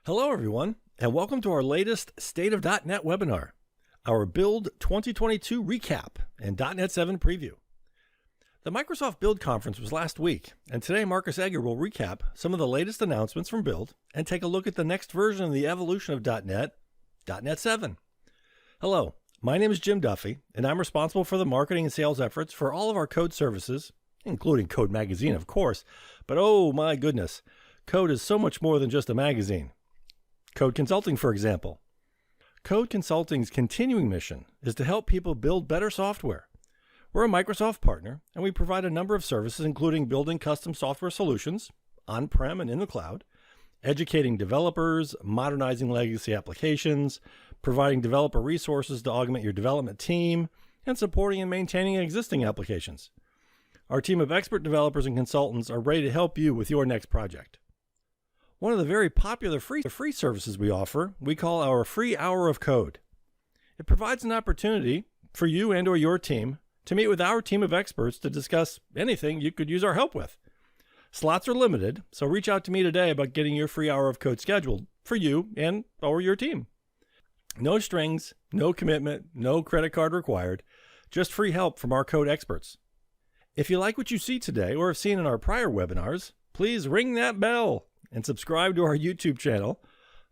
Hello, everyone, and welcome to our latest State of .NET webinar, our Build 2022 recap and .NET 7 preview. The Microsoft Build conference was last week, and today Marcus Egger will recap some of the latest announcements from Build and take a look at the next version of the evolution of .NET, .NET 7. Hello, my name is Jim Duffy, and I'm responsible for the marketing and sales efforts for all of our code services, including Code Magazine, of course, but oh my goodness, code is so much more than just a magazine. Code Consulting, for example. Code Consulting's continuing mission is to help people build better software. We're a Microsoft partner, and we provide a number of services, including building custom software solutions, on-prem and in the cloud, educating developers, modernizing legacy applications, providing developer resources to augment your development team, and supporting and maintaining existing applications. Our team of expert developers and consultants are ready to help you with your next project. One of the very popular free services we offer, we call our free hour of code. It provides an opportunity for you and or your team to meet with our team of experts to discuss anything you could use our help with. Slots are limited, so reach out to me today about getting your free hour of code scheduled for you and or your team. No strings, no commitment, no credit card required, just free help from our code experts. If you like what you see today or have seen in our prior webinars, please ring that bell and subscribe to our YouTube channel,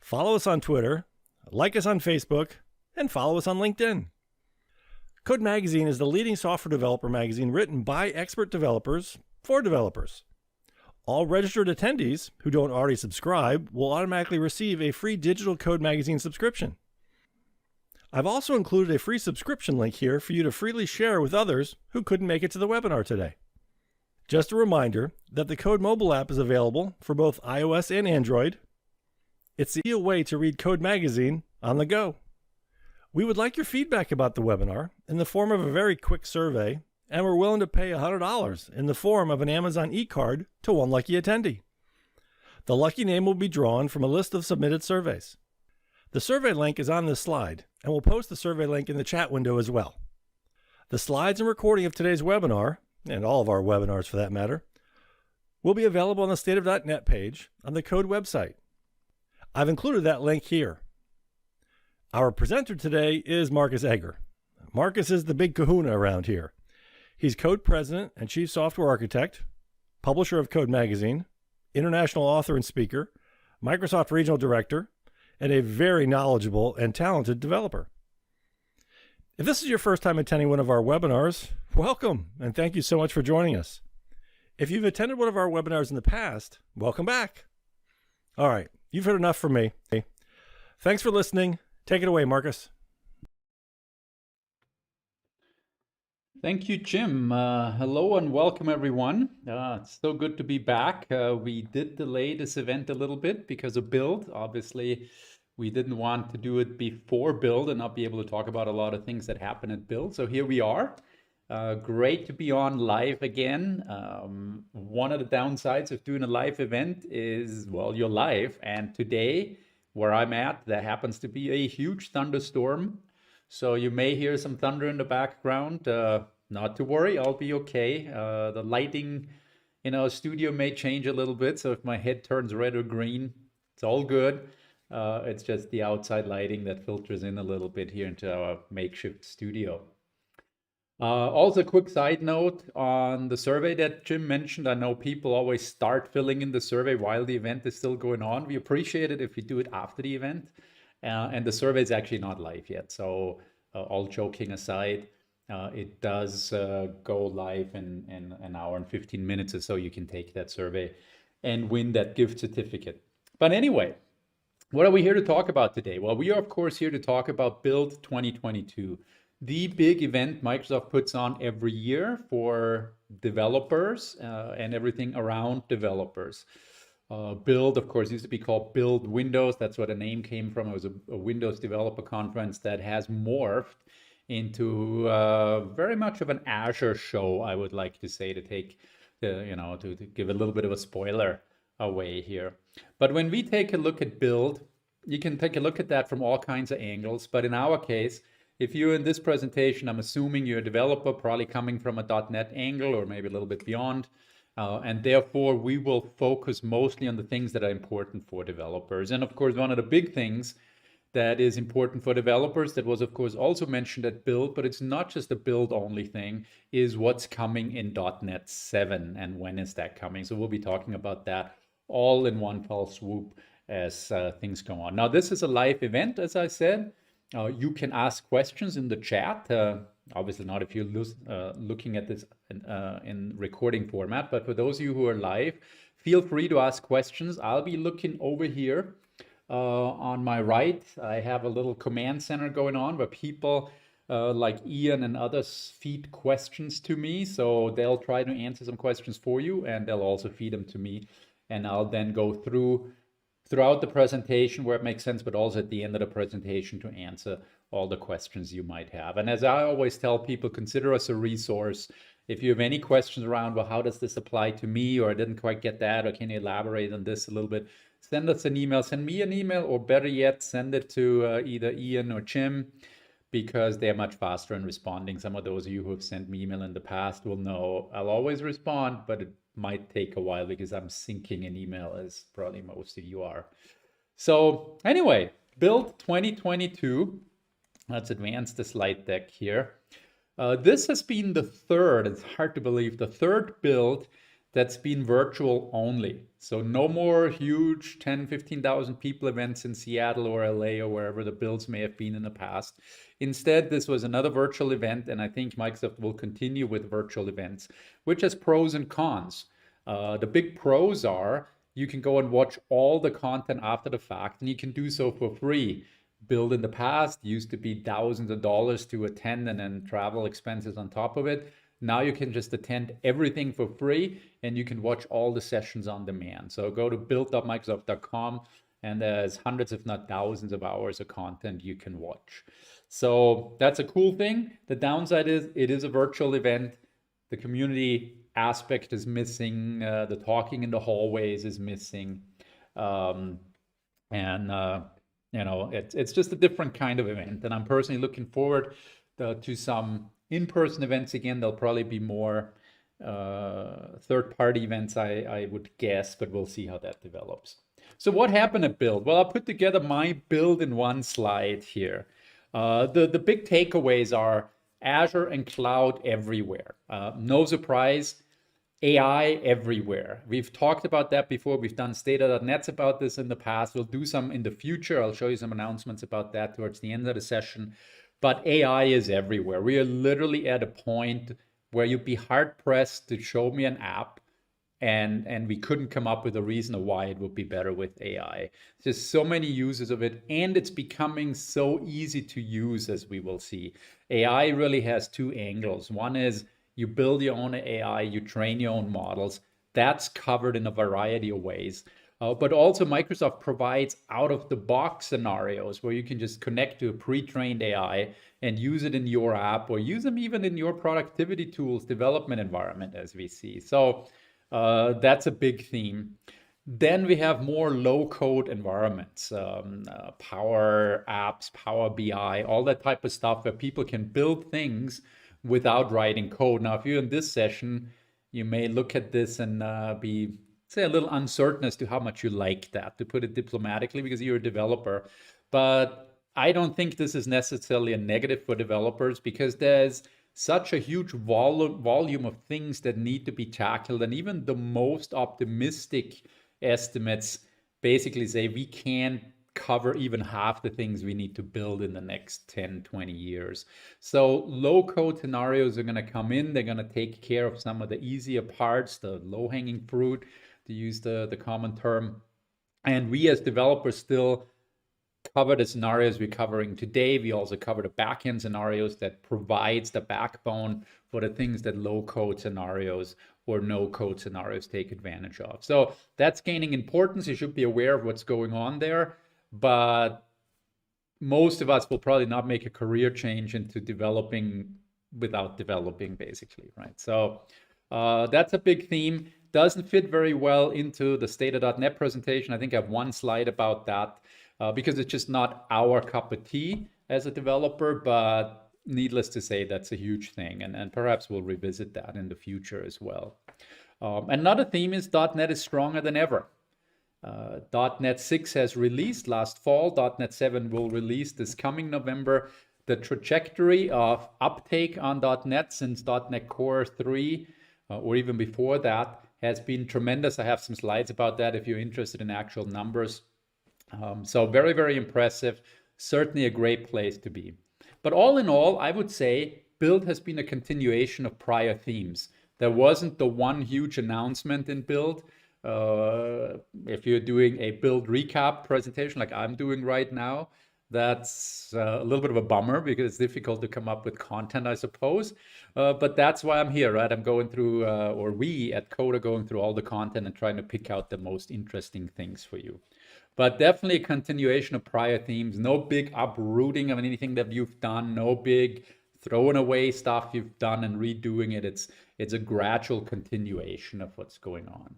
follow us on Twitter, like us on Facebook, and follow us on LinkedIn. Code Magazine is the leading software developer magazine written by expert developers for developers. All registered attendees who don't already subscribe will automatically receive a free digital Code Magazine subscription. I've also included a free subscription link here for you to freely share with others who couldn't make it to the webinar today. Just a reminder that the Code mobile app is available for both iOS and Android. It's the ideal way to read Code Magazine on the go. We would like your feedback about the webinar in the form of a very quick survey, and we're willing to pay $100 in the form of an Amazon e-card to one lucky attendee. The lucky name will be drawn from a list of submitted surveys. The survey link is on this slide, and we'll post the survey link in the chat window as well. The slides and recording of today's webinar, and all of our webinars for that matter, will be available on the State of .NET page on the Code website. I've included that link here. Our presenter today is Marcus Egger. Marcus is the big kahuna around here. He's Code President and Chief Software Architect, publisher of Code Magazine, international author and speaker, Microsoft Regional Director, and a very knowledgeable and talented developer. If this is your first time attending one of our webinars, welcome, and thank you so much for joining us. If you've attended one of our webinars in the past, welcome back. All right, you've heard enough from me. Thanks for listening. Take it away, Marcus. Thank you, Jim. Hello and welcome, everyone. It's so good to be back. We did delay this event a little bit because of Build. Obviously, we didn't want to do it before Build and not be able to talk about a lot of things that happen at Build. So here we are. Great to be on live again. One of the downsides of doing a live event is, well, you're live. And today, where I'm at, there happens to be a huge thunderstorm. So you may hear some thunder in the background. Not to worry, I'll be okay. The lighting in our studio may change a little bit. So if my head turns red or green, it's all good. It's just the outside lighting that filters in a little bit here into our makeshift studio. Also, a quick side note on the survey that Jim mentioned. I know people always start filling in the survey while the event is still going on. We appreciate it if you do it after the event. And the survey is actually not live yet. So all joking aside, it does go live in an hour and 15 minutes or so. You can take that survey and win that gift certificate. But anyway, what are we here to talk about today? Well, we are, of course, here to talk about Build 2022, the big event Microsoft puts on every year for developers and everything around developers. Build, of course, used to be called Build Windows. That's where the name came from. It was a Windows developer conference that has morphed into very much of an Azure show, I would like to say, to take to give a little bit of a spoiler away here. But when we take a look at Build, you can take a look at that from all kinds of angles. But in our case, if you're in this presentation, I'm assuming you're a developer, probably coming from a .NET angle or maybe a little bit beyond. And therefore, we will focus mostly on the things that are important for developers. And of course, one of the big things that is important for developers, that was of course also mentioned at Build, but it's not just a Build only thing, is what's coming in .NET 7 and when is that coming. So we'll be talking about that all in one fell swoop as things go on. Now, this is a live event, as I said. You can ask questions in the chat. Obviously not if you're looking at this in recording format, but for those of you who are live, feel free to ask questions. I'll be looking over here on my right. I have a little command center going on where people like Ian and others feed questions to me. So they'll try to answer some questions for you, and they'll also feed them to me. And I'll then go throughout the presentation where it makes sense, but also at the end of the presentation to answer all the questions you might have. And as I always tell people, consider us a resource. If you have any questions around, well, how does this apply to me? Or I didn't quite get that, or can you elaborate on this a little bit? Send us an email, send me an email, or better yet, send it to either Ian or Jim, because they're much faster in responding. Some of those of you who have sent me email in the past will know I'll always respond, but it might take a while because I'm syncing an email, as probably most of you are. So anyway, Build 2022. Let's advance the slide deck here. This has been the third, it's hard to believe, the third build that's been virtual only. So no more huge 10, 15,000 people events in Seattle or LA or wherever the builds may have been in the past. Instead, this was another virtual event, and I think Microsoft will continue with virtual events, which has pros and cons. The big pros are you can go and watch all the content after the fact, and you can do so for free. Build in the past used to be thousands of dollars to attend and then travel expenses on top of it. Now you can just attend everything for free, and you can watch all the sessions on demand. So go to build.microsoft.com, and there's hundreds, if not thousands of hours of content you can watch. So that's a cool thing. The downside is it is a virtual event. The community aspect is missing. The talking in the hallways is missing. You know, it's just a different kind of event. And I'm personally looking forward to some in-person events again. There'll probably be more third-party events, I would guess, but we'll see how that develops. So what happened at Build? Well, I'll put together my build in one slide here. The big takeaways are Azure and cloud everywhere. No surprise, AI everywhere. We've talked about that before. We've done Stata.nets about this in the past. We'll do some in the future. I'll show you some announcements about that towards the end of the session. But AI is everywhere. We are literally at a point where you'd be hard-pressed to show me an app and we couldn't come up with a reason of why it would be better with AI. There's so many uses of it, and it's becoming so easy to use, as we will see. AI really has two angles. One is you build your own AI, you train your own models. That's covered in a variety of ways. But also Microsoft provides out-of-the-box scenarios where you can just connect to a pre-trained AI and use it in your app, or use them even in your productivity tools development environment, as we see. So that's a big theme. Then we have more low-code environments, Power Apps, Power BI, all that type of stuff where people can build things without writing code. Now, if you're in this session, you may look at this and be, say, a little uncertain as to how much you like that, to put it diplomatically, because you're a developer. But I don't think this is necessarily a negative for developers, because there's such a huge volume of things that need to be tackled. And even the most optimistic estimates basically say we can't cover even half the things we need to build in the next 10, 20 years. So low-code scenarios are going to come in. They're going to take care of some of the easier parts, the low-hanging fruit, to use the common term. And we as developers still cover the scenarios we're covering today. We also cover the backend scenarios that provides the backbone for the things that low-code scenarios or no-code scenarios take advantage of. So that's gaining importance. You should be aware of what's going on there. But most of us will probably not make a career change into developing without developing, basically, right? So that's a big theme. Doesn't fit very well into the Stata.net presentation. I think I have one slide about that because it's just not our cup of tea as a developer, but needless to say, that's a huge thing. And perhaps we'll revisit that in the future as well. Another theme is .NET is stronger than ever. .NET 6 has released last fall. .NET 7 will release this coming November. The trajectory of uptake on .NET since .NET Core 3 or even before that has been tremendous. I have some slides about that if you're interested in actual numbers. So very, very impressive. Certainly a great place to be. But all in all, I would say Build has been a continuation of prior themes. There wasn't the one huge announcement in Build. If you're doing a Build recap presentation like I'm doing right now, that's a little bit of a bummer because it's difficult to come up with content, I suppose. But that's why I'm here, right? I'm going through, or we at Code are going through all the content and trying to pick out the most interesting things for you. But definitely a continuation of prior themes. No big uprooting of anything that you've done. No big throwing away stuff you've done and redoing it. It's a gradual continuation of what's going on.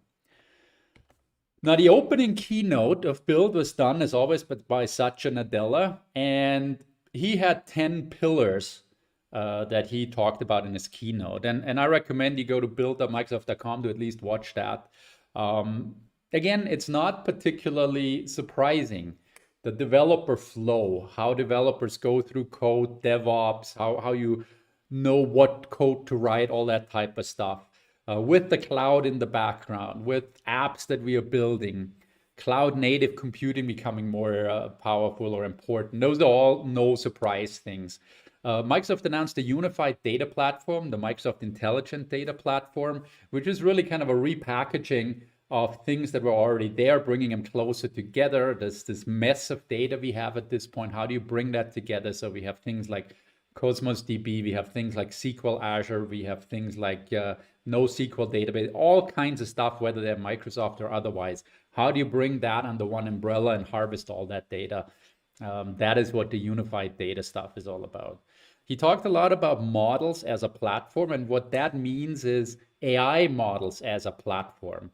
Now, the opening keynote of Build was done, as always, by Satya Nadella, and he had 10 pillars that he talked about in his keynote. And I recommend you go to build.microsoft.com to at least watch that. Again, it's not particularly surprising. The developer flow, how developers go through code, DevOps, how you know what code to write, all that type of stuff. With the cloud in the background, with apps that we are building, cloud native computing becoming more powerful or important. Those are all no surprise things. Microsoft announced a unified data platform, the Microsoft Intelligent Data Platform, which is really kind of a repackaging of things that were already there, bringing them closer together. There's this mess of data we have at this point. How do you bring that together? So we have things like Cosmos DB, we have things like SQL Azure, we have things like NoSQL database, all kinds of stuff, whether they're Microsoft or otherwise. How do you bring that under one umbrella and harvest all that data? That is what the unified data stuff is all about. He talked a lot about models as a platform, and what that means is AI models as a platform.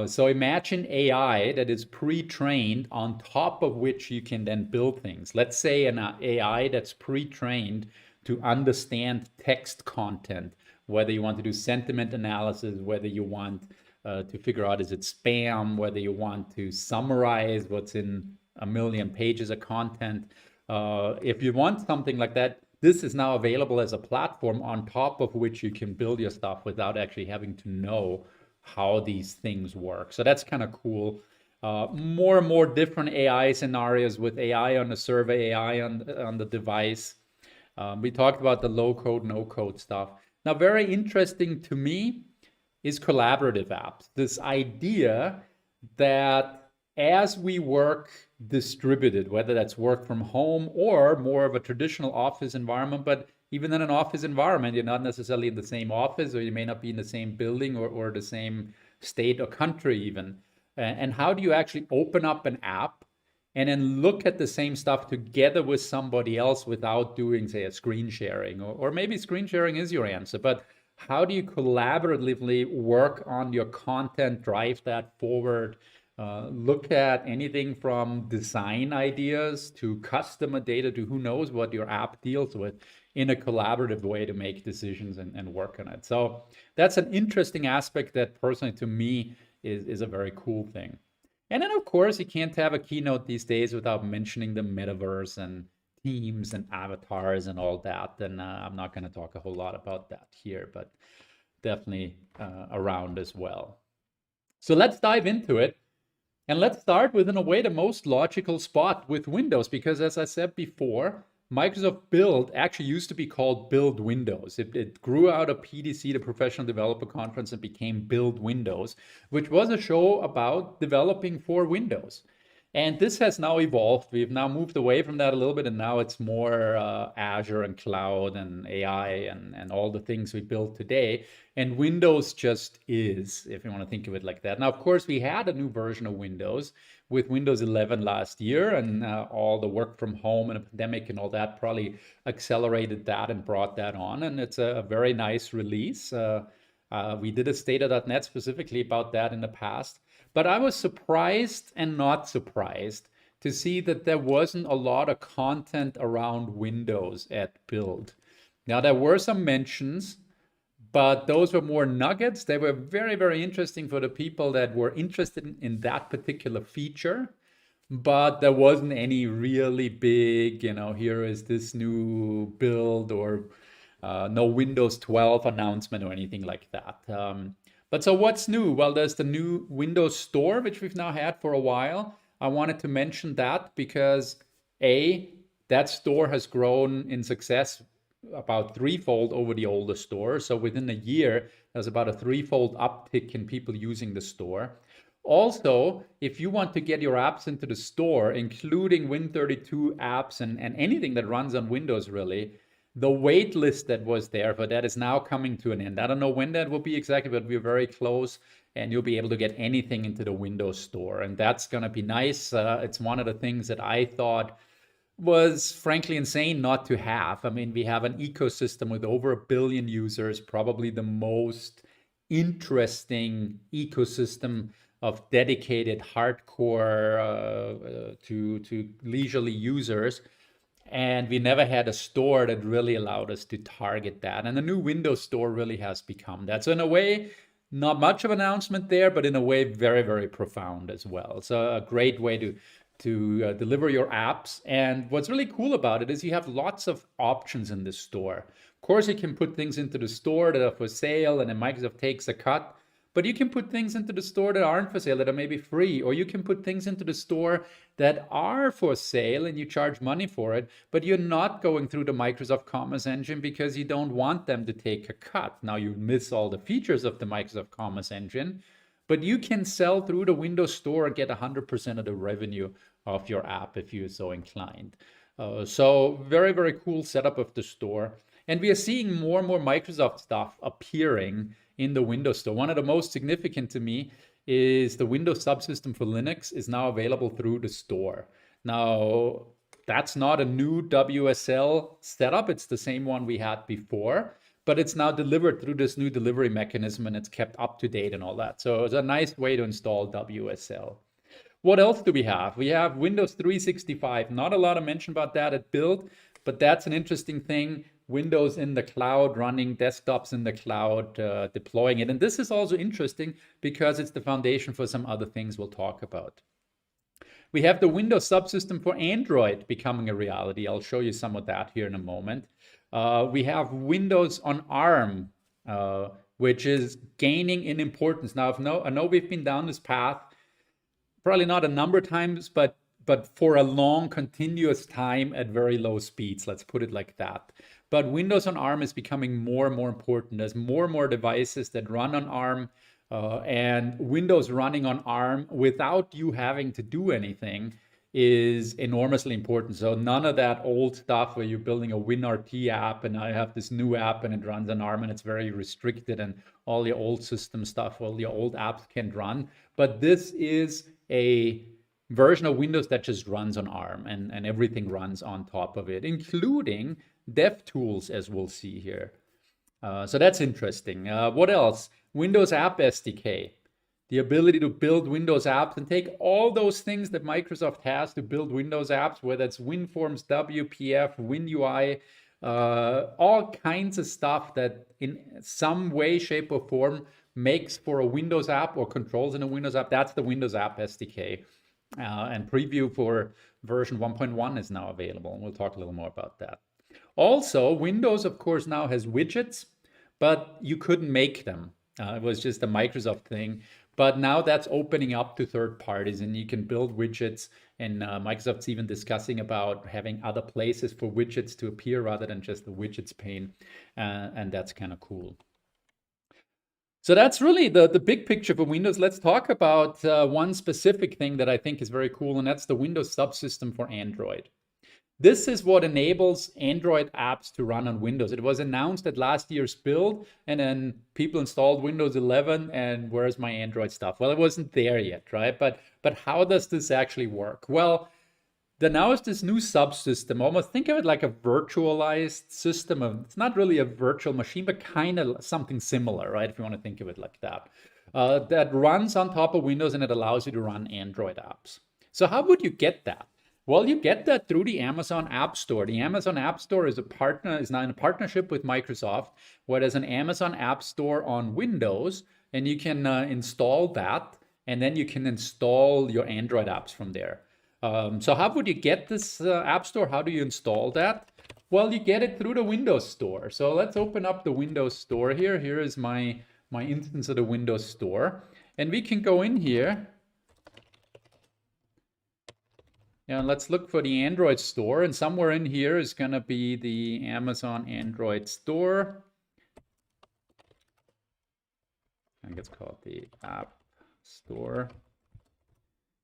So imagine AI that is pre-trained on top of which you can then build things. Let's say an AI that's pre-trained to understand text content, whether you want to do sentiment analysis, whether you want to figure out is it spam, whether you want to summarize what's in a million pages of content. If you want something like that, this is now available as a platform on top of which you can build your stuff without actually having to know how these things work. So that's kind of cool. More and more different AI scenarios with AI on the server, AI on the device. We talked about the low code, no code stuff. Now, very interesting to me is collaborative apps. This idea that as we work distributed, whether that's work from home or more of a traditional office environment, but even in an office environment, you're not necessarily in the same office, or you may not be in the same building or the same state or country even. And how do you actually open up an app and then look at the same stuff together with somebody else without doing, say, a screen sharing? Or maybe screen sharing is your answer, but how do you collaboratively work on your content, drive that forward? Look at anything from design ideas to customer data to who knows what your app deals with in a collaborative way to make decisions and work on it. So that's an interesting aspect that personally to me is a very cool thing. And then of course you can't have a keynote these days without mentioning the metaverse and teams and avatars and all that. And I'm not going to talk a whole lot about that here, but definitely around as well. So let's dive into it. And let's start with, in a way, the most logical spot with Windows, because as I said before, Microsoft Build actually used to be called Build Windows. It grew out of PDC, the Professional Developer Conference, and became Build Windows, which was a show about developing for Windows. And this has now evolved. We've now moved away from that a little bit, and now it's more Azure and cloud and AI and all the things we build today. And Windows just is, if you want to think of it like that. Now, of course, we had a new version of Windows with Windows 11 last year, and all the work from home and a pandemic and all that probably accelerated that and brought that on. And it's a very nice release. We did a State.NET specifically about that in the past. But I was surprised and not surprised to see that there wasn't a lot of content around Windows at Build. Now, there were some mentions, but those were more nuggets. They were very, very interesting for the people that were interested in that particular feature. But there wasn't any really big, here is this new build or no Windows 12 announcement or anything like that. But so what's new? Well, there's the new Windows Store, which we've now had for a while. I wanted to mention that because that store has grown in success about threefold over the older store. So within a year, there's about a threefold uptick in people using the store. Also, if you want to get your apps into the store, including Win32 apps and anything that runs on Windows really, the wait list that was there for that is now coming to an end. I don't know when that will be exactly, but we're very close and you'll be able to get anything into the Windows Store. And that's going to be nice. It's one of the things that I thought was frankly insane not to have. I mean, we have an ecosystem with over 1 billion users, probably the most interesting ecosystem of dedicated hardcore to leisurely users. And we never had a store that really allowed us to target that. And the new Windows Store really has become that. So in a way, not much of an announcement there, but in a way, very, very profound as well. So a great way to deliver your apps. And what's really cool about it is you have lots of options in this store. Of course, you can put things into the store that are for sale and then Microsoft takes a cut. But you can put things into the store that aren't for sale, that are maybe free, or you can put things into the store that are for sale and you charge money for it, but you're not going through the Microsoft Commerce Engine because you don't want them to take a cut. Now you miss all the features of the Microsoft Commerce Engine, but you can sell through the Windows Store and get 100% of the revenue of your app if you're so inclined. So very, very cool setup of the store. And we are seeing more and more Microsoft stuff appearing in the Windows Store. One of the most significant to me is the Windows Subsystem for Linux is now available through the store. Now, that's not a new WSL setup. It's the same one we had before, but it's now delivered through this new delivery mechanism and it's kept up to date and all that. So it's a nice way to install WSL. What else do we have? We have Windows 365. Not a lot of mention about that at Build, but that's an interesting thing. Windows in the cloud, running desktops in the cloud, deploying it. And this is also interesting because it's the foundation for some other things we'll talk about. We have the Windows subsystem for Android becoming a reality. I'll show you some of that here in a moment. We have Windows on ARM, which is gaining in importance. Now, I know we've been down this path, probably not a number of times, but for a long, continuous time at very low speeds. Let's put it like that. But Windows on ARM is becoming more and more important. There's more and more devices that run on ARM, and Windows running on ARM without you having to do anything is enormously important. So none of that old stuff where you're building a WinRT app and I have this new app and it runs on ARM and it's very restricted and all the old system stuff, all the old apps can't run. But this is a version of Windows that just runs on ARM and everything runs on top of it, including DevTools, as we'll see here. So that's interesting. What else? Windows App SDK. The ability to build Windows apps and take all those things that Microsoft has to build Windows apps, whether it's WinForms, WPF, WinUI, all kinds of stuff that in some way, shape, or form makes for a Windows app or controls in a Windows app. That's the Windows App SDK. And preview for version 1.1 is now available. We'll talk a little more about that. Also, Windows, of course, now has widgets, but you couldn't make them. It was just a Microsoft thing. But now that's opening up to third parties and you can build widgets. And Microsoft's even discussing about having other places for widgets to appear rather than just the widgets pane. And that's kind of cool. So that's really the big picture for Windows. Let's talk about one specific thing that I think is very cool, and that's the Windows subsystem for Android. This is what enables Android apps to run on Windows. It was announced at last year's Build, and then people installed Windows 11, and where's my Android stuff? Well, it wasn't there yet, right? But how does this actually work? Well, now is this new subsystem. Almost think of it like a virtualized system. It's not really a virtual machine, but kind of something similar, right? If you want to think of it like that. That runs on top of Windows, and it allows you to run Android apps. So how would you get that? Well, you get that through the Amazon App Store. The Amazon App Store is now in a partnership with Microsoft, where there's an Amazon App Store on Windows, and you can install that, and then you can install your Android apps from there. So how would you get this App Store? How do you install that? Well, you get it through the Windows Store. So let's open up the Windows Store here. Here is my instance of the Windows Store, and we can go in here. Yeah, let's look for the Android store, and somewhere in here is going to be the Amazon Android store. I think it's called the App Store,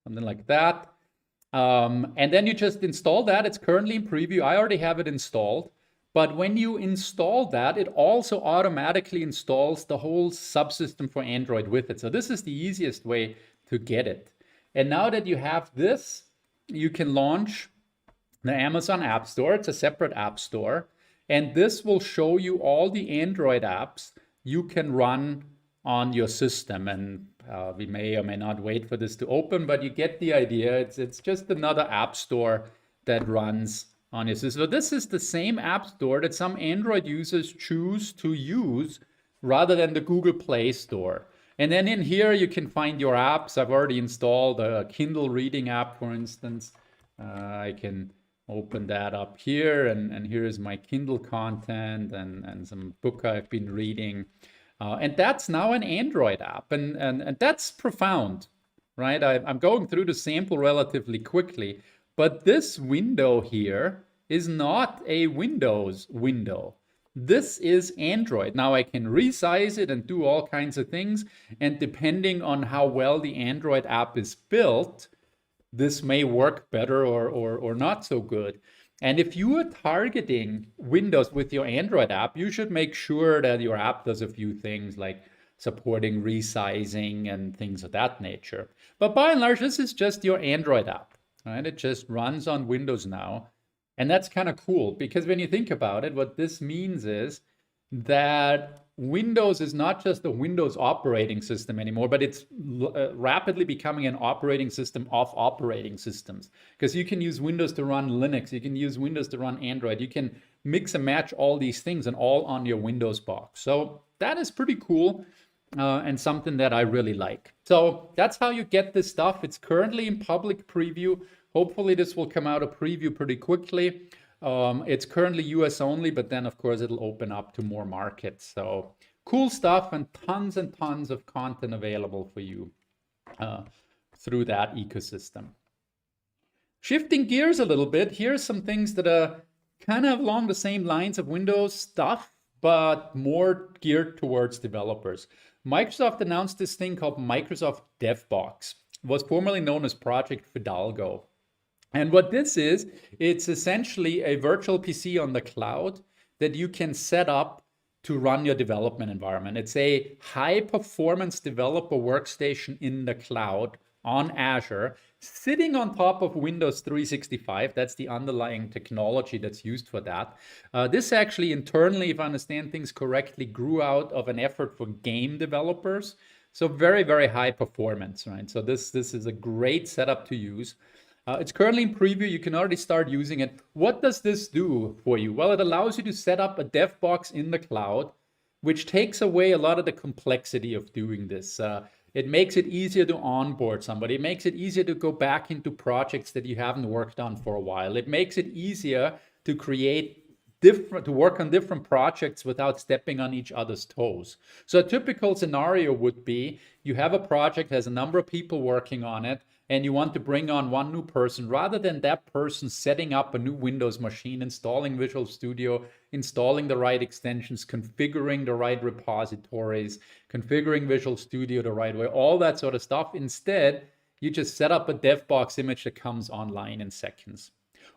something like that. And then you just install that. It's currently in preview. I already have it installed. But when you install that, it also automatically installs the whole subsystem for Android with it. So this is the easiest way to get it. And now that you have this, you can launch the Amazon App Store. It's a separate app store. And this will show you all the Android apps you can run on your system. And we may or may not wait for this to open, but you get the idea. It's just another app store that runs on your system. So this is the same app store that some Android users choose to use rather than the Google Play Store. And then in here, you can find your apps. I've already installed a Kindle reading app, for instance. I can open that up here, and here is my Kindle content and some book I've been reading. And that's now an Android app, and that's profound, right? I'm going through the sample relatively quickly, but this window here is not a Windows window. This is Android. Now I can resize it and do all kinds of things. And depending on how well the Android app is built, this may work better or not so good. And if you are targeting Windows with your Android app, you should make sure that your app does a few things like supporting resizing and things of that nature. But by and large, this is just your Android app, right? It just runs on Windows now. And that's kind of cool, because when you think about it, what this means is that Windows is not just a Windows operating system anymore, but it's rapidly becoming an operating system of operating systems. Because you can use Windows to run Linux, you can use Windows to run Android, you can mix and match all these things and all on your Windows box. So that is pretty cool and something that I really like. So that's how you get this stuff. It's currently in public preview. Hopefully this will come out of preview pretty quickly. It's currently US only, but then of course it'll open up to more markets. So cool stuff and tons of content available for you through that ecosystem. Shifting gears a little bit, here's some things that are kind of along the same lines of Windows stuff, but more geared towards developers. Microsoft announced this thing called Microsoft DevBox. It was formerly known as Project Fidalgo. And what this is, it's essentially a virtual PC on the cloud that you can set up to run your development environment. It's a high-performance developer workstation in the cloud on Azure, sitting on top of Windows 365. That's the underlying technology that's used for that. This actually internally, if I understand things correctly, grew out of an effort for game developers. So very, very high performance, right? So this is a great setup to use. It's currently in preview. You can already start using it. What does this do for you? Well, it allows you to set up a dev box in the cloud, which takes away a lot of the complexity of doing this. It makes it easier to onboard somebody. It makes it easier to go back into projects that you haven't worked on for a while. It makes it easier to work on different projects without stepping on each other's toes. So a typical scenario would be you have a project, has a number of people working on it, and you want to bring on one new person. Rather than that person setting up a new Windows machine, installing Visual Studio, installing the right extensions, configuring the right repositories, configuring Visual Studio the right way, all that sort of stuff. Instead, you just set up a DevBox image that comes online in seconds.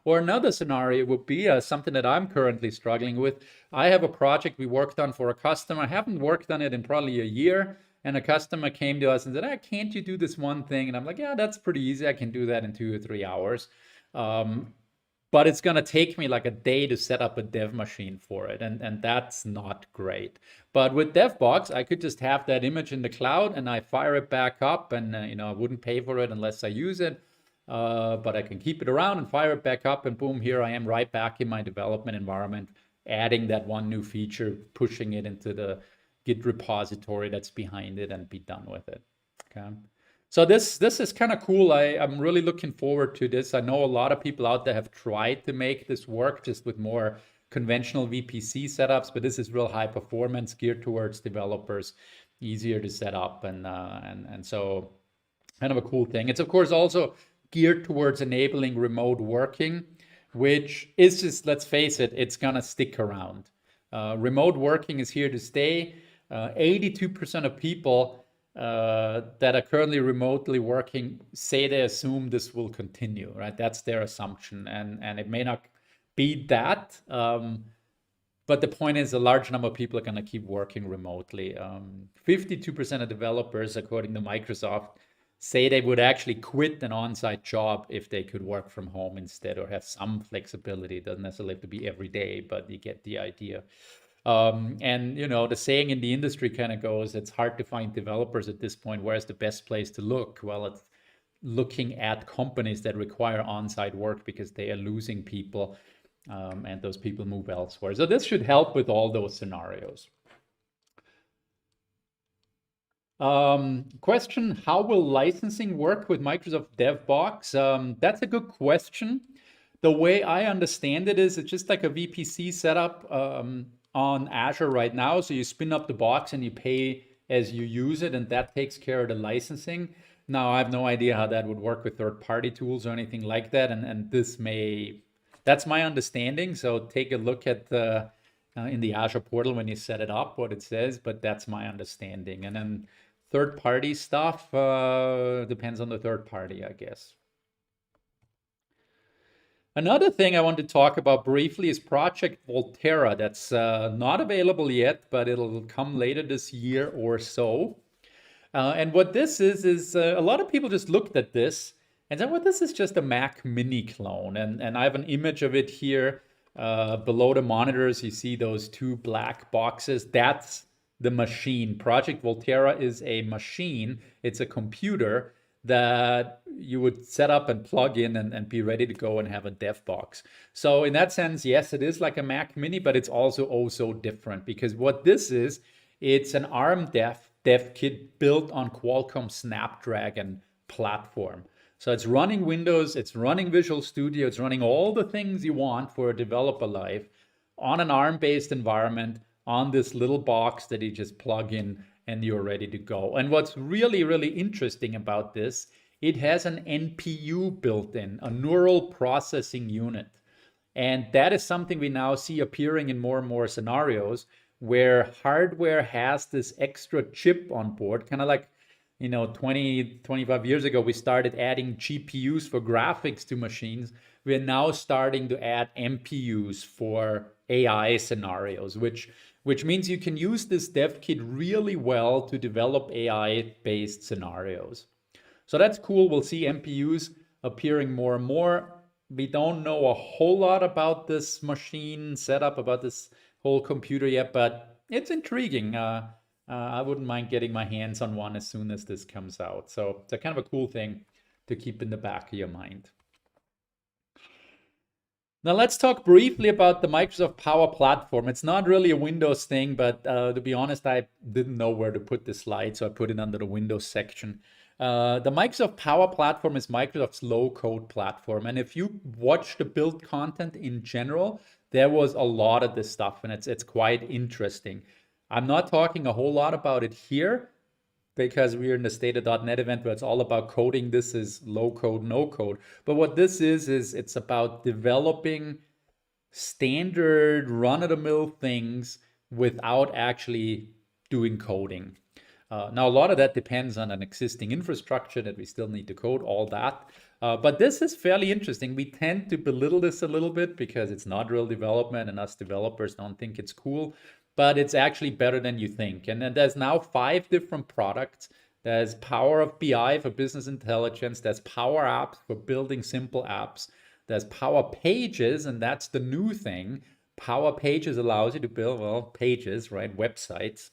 Or another scenario would be something that I'm currently struggling with. I have a project we worked on for a customer. I haven't worked on it in probably a year. And a customer came to us and said, can't you do this one thing? And I'm like, yeah, that's pretty easy. I can do that in 2 or 3 hours. But it's going to take me like a day to set up a dev machine for it. And that's not great. But with DevBox, I could just have that image in the cloud and I fire it back up and I wouldn't pay for it unless I use it. but I can keep it around and fire it back up, and boom, here I am right back in my development environment, adding that one new feature, pushing it into the Git repository that's behind it, and be done with it. Okay. So this is kind of cool. I'm really looking forward to this. I know a lot of people out there have tried to make this work just with more conventional VPC setups, but this is real high performance, geared towards developers, easier to set up, and so kind of a cool thing. It's of course also geared towards enabling remote working, which is just, let's face it, it's gonna stick around. Remote working is here to stay. 82% of people that are currently remotely working say they assume this will continue, right? That's their assumption, and it may not be that, but the point is a large number of people are going to keep working remotely. 52% of developers, according to Microsoft, say they would actually quit an on-site job if they could work from home instead, or have some flexibility. It doesn't necessarily have to be every day, but you get the idea. And you know, the saying in the industry kind of goes, it's hard to find developers at this point. Where's the best place to look? Well, it's looking at companies that require on-site work because they are losing people, and those people move elsewhere. So this should help with all those scenarios. Question, how will licensing work with Microsoft DevBox? That's a good question. The way I understand it is it's just like a VPC setup on Azure right now. So you spin up the box and you pay as you use it, and that takes care of the licensing. Now, I have no idea how that would work with third-party tools or anything like that, and this may, that's my understanding. So take a look at the in the Azure portal when you set it up, what it says, but that's my understanding. And then third-party stuff depends on the third party, I guess. Another thing I want to talk about briefly is Project Volterra. That's not available yet, but it'll come later this year or so. And what this is a lot of people just looked at this and said, well, this is just a Mac Mini clone. And I have an image of it here. Below the monitors, you see those two black boxes. That's the machine. Project Volterra is a machine. It's a computer that you would set up and plug in and be ready to go and have a dev box. So in that sense, yes, it is like a Mac Mini, but it's also oh so different, because what this is, it's an ARM dev kit built on Qualcomm Snapdragon platform. So it's running Windows, it's running Visual Studio, it's running all the things you want for a developer life on an ARM-based environment on this little box that you just plug in and you're ready to go. And what's really, really interesting about this, it has an NPU built in, a neural processing unit. And that is something we now see appearing in more and more scenarios where hardware has this extra chip on board, kind of like, you know, 20, 25 years ago, we started adding GPUs for graphics to machines. We're now starting to add NPUs for AI scenarios, which means you can use this dev kit really well to develop AI-based scenarios. So that's cool. We'll see NPUs appearing more and more. We don't know a whole lot about this machine setup, about this whole computer yet, but it's intriguing. I wouldn't mind getting my hands on one as soon as this comes out. So it's a kind of a cool thing to keep in the back of your mind. Now let's talk briefly about the Microsoft Power Platform. It's not really a Windows thing, but to be honest, I didn't know where to put this slide, so I put it under the Windows section. The Microsoft Power Platform is Microsoft's low-code platform. And if you watch the build content in general, there was a lot of this stuff, and it's quite interesting. I'm not talking a whole lot about it here because we're in the State of .NET event where it's all about coding. This is low code, no code. But what this is it's about developing standard run-of-the-mill things without actually doing coding. Now, a lot of that depends on an existing infrastructure that we still need to code, all that. But this is fairly interesting. We tend to belittle this a little bit because it's not real development and us developers don't think it's cool. But it's actually better than you think. And then there's now 5 different products. There's Power of BI for business intelligence. There's Power Apps for building simple apps. There's Power Pages, and that's the new thing. Power Pages allows you to build, well, pages, right? Websites.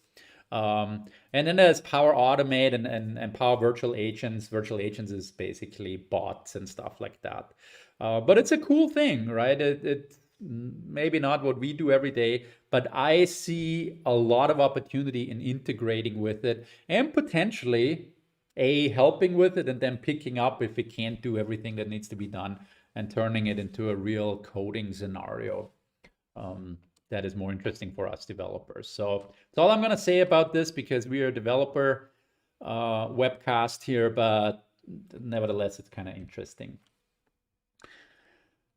And then there's Power Automate and Power Virtual Agents. Virtual Agents is basically bots and stuff like that. But it's a cool thing, right? It's maybe not what we do every day, but I see a lot of opportunity in integrating with it and potentially helping with it and then picking up if it can't do everything that needs to be done and turning it into a real coding scenario. That is more interesting for us developers. So that's all I'm going to say about this, because we are a developer webcast here, but nevertheless, it's kind of interesting.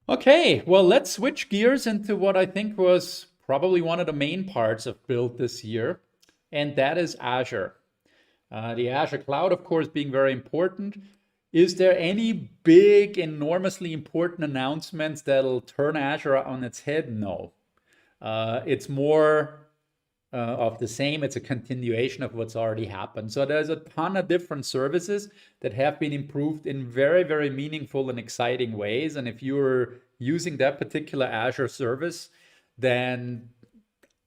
Okay, well, let's switch gears into what I think was probably one of the main parts of Build this year, and that is Azure. The Azure cloud, of course, being very important. Is there any big, enormously important announcements that'll turn Azure on its head? No. It's more of the same. It's a continuation of what's already happened. So there's a ton of different services that have been improved in very, very meaningful and exciting ways. And if you're using that particular Azure service, then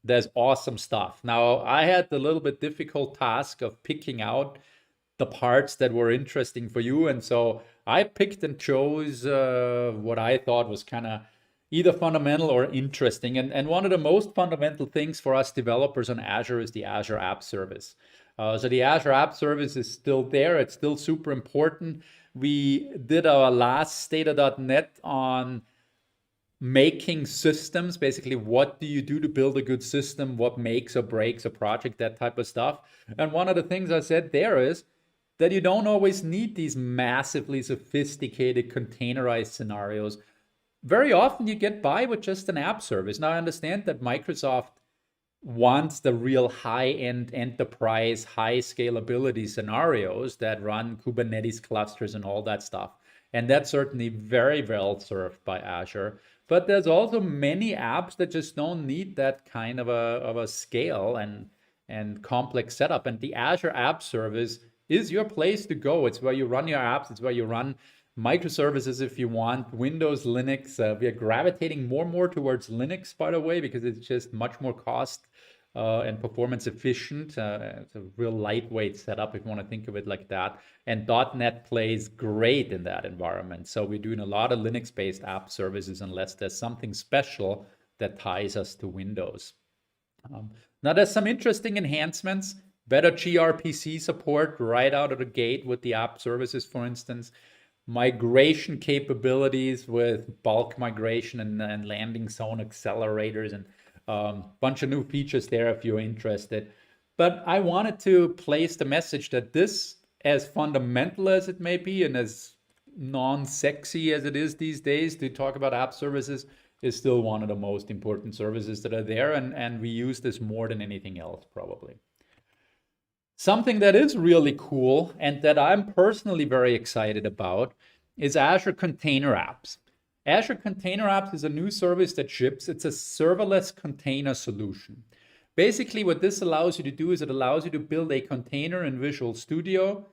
there's awesome stuff. Now, I had the little bit difficult task of picking out the parts that were interesting for you. And so I picked and chose what I thought was kind of either fundamental or interesting. And one of the most fundamental things for us developers on Azure is the Azure App Service. So the Azure App Service is still there. It's still super important. We did our last Stata.net on making systems. Basically, what do you do to build a good system? What makes or breaks a project? That type of stuff. And one of the things I said there is that you don't always need these massively sophisticated containerized scenarios. Very often you get by with just an app service. Now, I understand that Microsoft wants the real high-end enterprise, high scalability scenarios that run Kubernetes clusters and all that stuff. And that's certainly very well served by Azure. But there's also many apps that just don't need that kind of a scale and complex setup. And the Azure App Service is your place to go. It's where you run your apps. It's where you run microservices if you want, Windows, Linux. We are gravitating more and more towards Linux, by the way, because it's just much more cost and performance efficient. It's a real lightweight setup, if you want to think of it like that. And .NET plays great in that environment. So we're doing a lot of Linux-based app services unless there's something special that ties us to Windows. Now, there's some interesting enhancements. Better gRPC support right out of the gate with the app services, for instance. Migration capabilities with bulk migration and landing zone accelerators and a bunch of new features there if you're interested. But I wanted to place the message that this, as fundamental as it may be and as non-sexy as it is these days to talk about app services, is still one of the most important services that are there, and we use this more than anything else probably. Something that is really cool and that I'm personally very excited about is Azure Container Apps. Azure Container Apps is a new service that ships. It's a serverless container solution. Basically, what this allows you to do is it allows you to build a container in Visual Studio,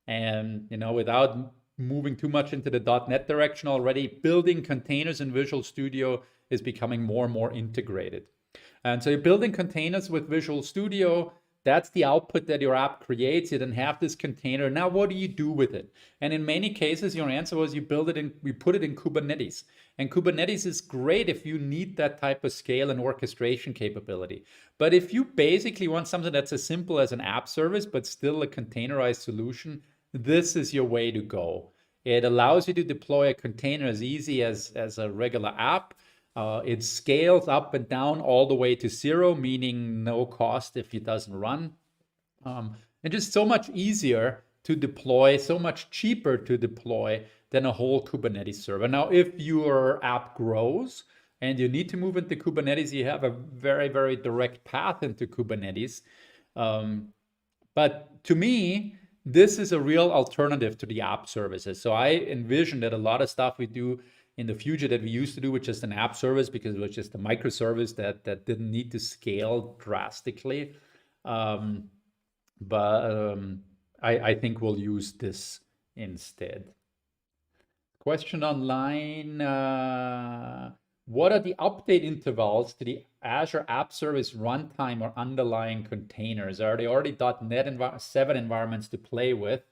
and without moving too much into the .NET direction already, building containers in Visual Studio is becoming more and more integrated. And so you're building containers with Visual Studio. That's the output that your app creates. You then have this container. Now, what do you do with it? And in many cases, your answer was you put it in Kubernetes. And Kubernetes is great if you need that type of scale and orchestration capability. But if you basically want something that's as simple as an app service, but still a containerized solution, this is your way to go. It allows you to deploy a container as easy as a regular app. It scales up and down all the way to 0, meaning no cost if it doesn't run. And just so much easier to deploy, so much cheaper to deploy than a whole Kubernetes server. Now, if your app grows and you need to move into Kubernetes, you have a very, very direct path into Kubernetes. But to me, this is a real alternative to the app services. So I envision that a lot of stuff we do in the future that we used to do with just an app service, because it was just a microservice that didn't need to scale drastically. I think we'll use this instead. Question online. what are the update intervals to the Azure App Service runtime or underlying containers? Are they already .NET 7 environments to play with,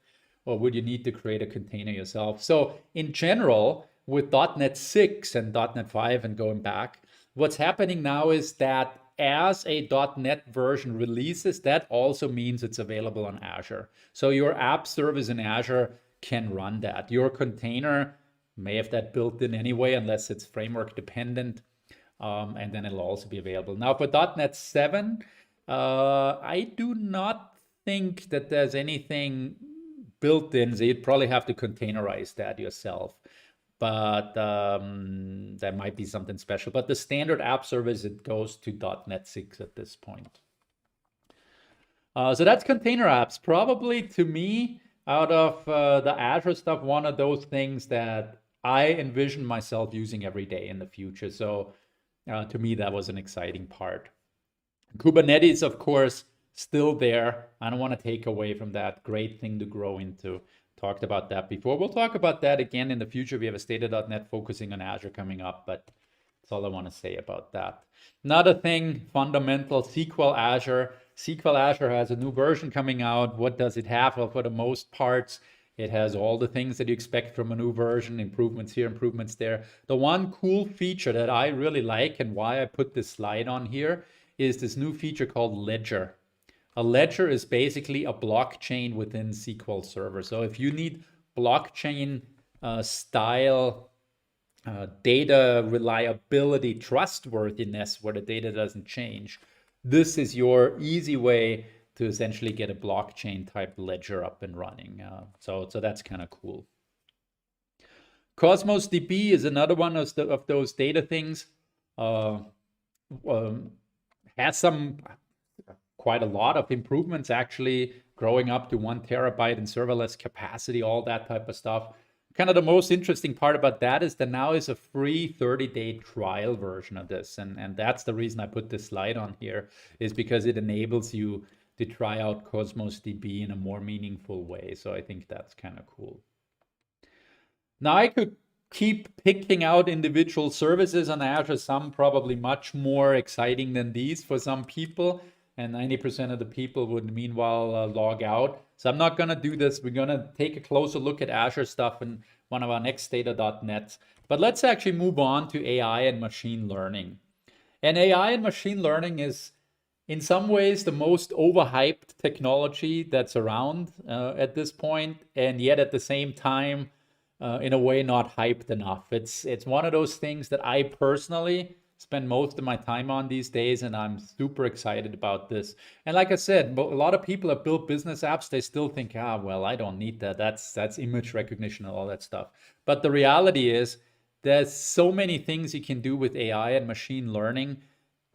or would you need to create a container yourself? So in general, with .NET 6 and .NET 5 and going back, what's happening now is that as a .NET version releases, that also means it's available on Azure. So your app service in Azure can run that. Your container may have that built in anyway, unless it's framework dependent, and then it'll also be available. Now for .NET 7, I do not think that there's anything built in, so you'd probably have to containerize that yourself. But that might be something special. But the standard app service, it goes to .NET 6 at this point. So that's container apps. Probably, to me, out of the Azure stuff, one of those things that I envision myself using every day in the future. So to me, that was an exciting part. Kubernetes, of course, still there. I don't want to take away from that. Great thing to grow into. Talked about that before. We'll talk about that again in the future. We have a Stata.NET focusing on Azure coming up, but that's all I want to say about that. Another thing, fundamental, SQL Azure. SQL Azure has a new version coming out. What does it have? Well, for the most parts, it has all the things that you expect from a new version, improvements here, improvements there. The one cool feature that I really like and why I put this slide on here is this new feature called Ledger. A ledger is basically a blockchain within SQL Server. So if you need blockchain style data reliability, trustworthiness, where the data doesn't change, this is your easy way to essentially get a blockchain type ledger up and running. So that's kind of cool. Cosmos DB is another one of those data things. Has some quite a lot of improvements, actually, growing up to 1 terabyte in serverless capacity, all that type of stuff. Kind of the most interesting part about that is that now is a free 30-day trial version of this. And that's the reason I put this slide on here, is because it enables you to try out Cosmos DB in a more meaningful way. So I think that's kind of cool. Now I could keep picking out individual services on Azure, some probably much more exciting than these for some people. And 90% of the people would meanwhile log out. So I'm not going to do this. We're going to take a closer look at Azure stuff in one of our next Stata.NETs. But let's actually move on to AI and machine learning. And AI and machine learning is, in some ways, the most overhyped technology that's around at this point, and yet at the same time, in a way, not hyped enough. It's one of those things that I personally spend most of my time on these days, and I'm super excited about this. And like I said, a lot of people have built business apps. They still think, well, I don't need that. That's image recognition and all that stuff. But the reality is, there's so many things you can do with AI and machine learning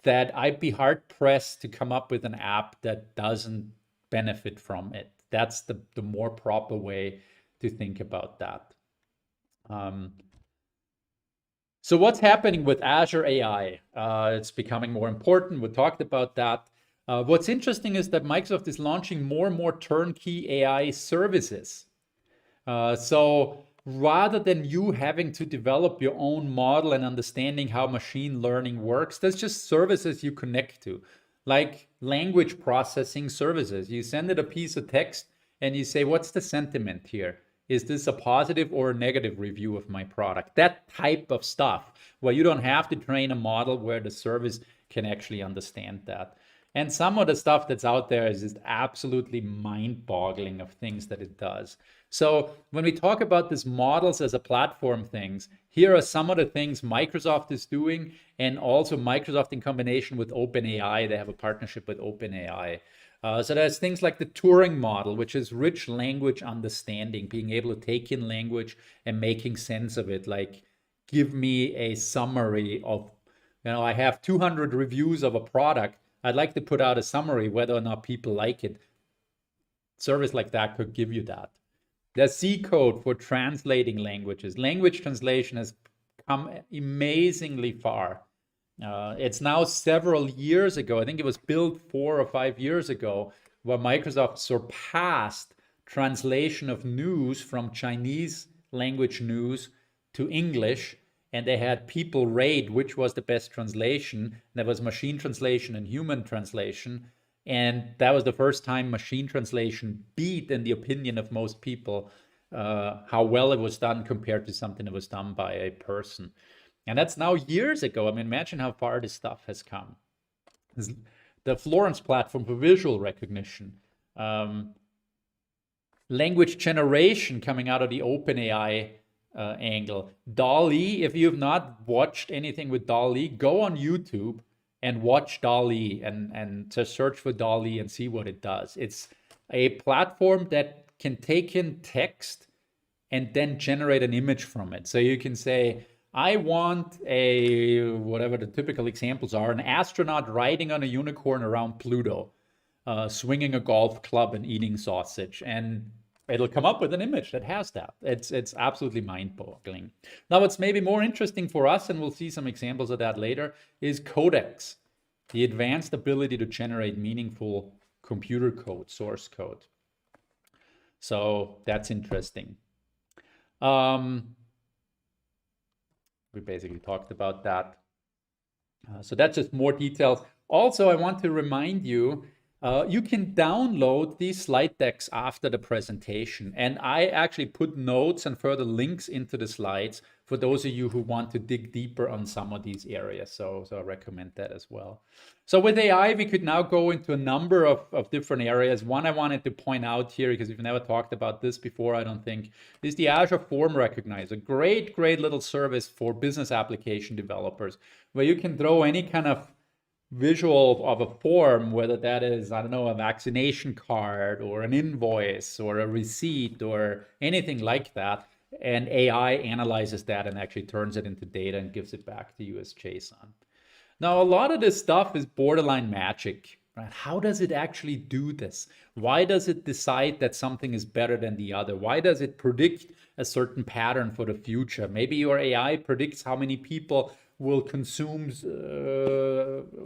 that I'd be hard pressed to come up with an app that doesn't benefit from it. That's the more proper way to think about that. So what's happening with Azure AI? It's becoming more important. We talked about that. What's interesting is that Microsoft is launching more and more turnkey AI services. So rather than you having to develop your own model and understanding how machine learning works, there's just services you connect to, like language processing services. You send it a piece of text and you say, what's the sentiment here? Is this a positive or a negative review of my product? That type of stuff, where you don't have to train a model, where the service can actually understand that. And some of the stuff that's out there is just absolutely mind-boggling of things that it does. So when we talk about these models as a platform things, here are some of the things Microsoft is doing, and also Microsoft in combination with OpenAI. They have a partnership with OpenAI. So there's things like the Turing model, which is rich language understanding, being able to take in language and making sense of it. Like, give me a summary of, I have 200 reviews of a product. I'd like to put out a summary, whether or not people like it. Service like that could give you that. There's C code for translating languages. Language translation has come amazingly far. It's now several years ago, I think it was built 4 or 5 years ago, where Microsoft surpassed translation of news from Chinese language news to English and they had people rate which was the best translation. There was machine translation and human translation. And that was the first time machine translation beat, in the opinion of most people, how well it was done compared to something that was done by a person. And that's now years ago. I mean, imagine how far this stuff has come. The Florence platform for visual recognition, language generation coming out of the OpenAI angle. DALL-E, if you've not watched anything with DALL-E, go on YouTube and watch DALL-E and just search for DALL-E and see what it does. It's a platform that can take in text and then generate an image from it. So you can say, I want whatever the typical examples are, an astronaut riding on a unicorn around Pluto, swinging a golf club and eating sausage. And it'll come up with an image that has that. It's absolutely mind-boggling. Now, what's maybe more interesting for us, and we'll see some examples of that later, is codecs, the advanced ability to generate meaningful computer code, source code. So that's interesting. We basically talked about that. So that's just more details. Also, I want to remind you, you can download these slide decks after the presentation. And I actually put notes and further links into the slides for those of you who want to dig deeper on some of these areas. So I recommend that as well. So with AI, we could now go into a number of different areas. One I wanted to point out here, because we've never talked about this before, I don't think, is the Azure Form Recognizer. Great little service for business application developers, where you can throw any kind of visual of a form, whether that is, I don't know, a vaccination card or an invoice or a receipt or anything like that. And AI analyzes that and actually turns it into data and gives it back to you as JSON. Now, a lot of this stuff is borderline magic, right? How does it actually do this? Why does it decide that something is better than the other? Why does it predict a certain pattern for the future? Maybe your AI predicts how many people will consume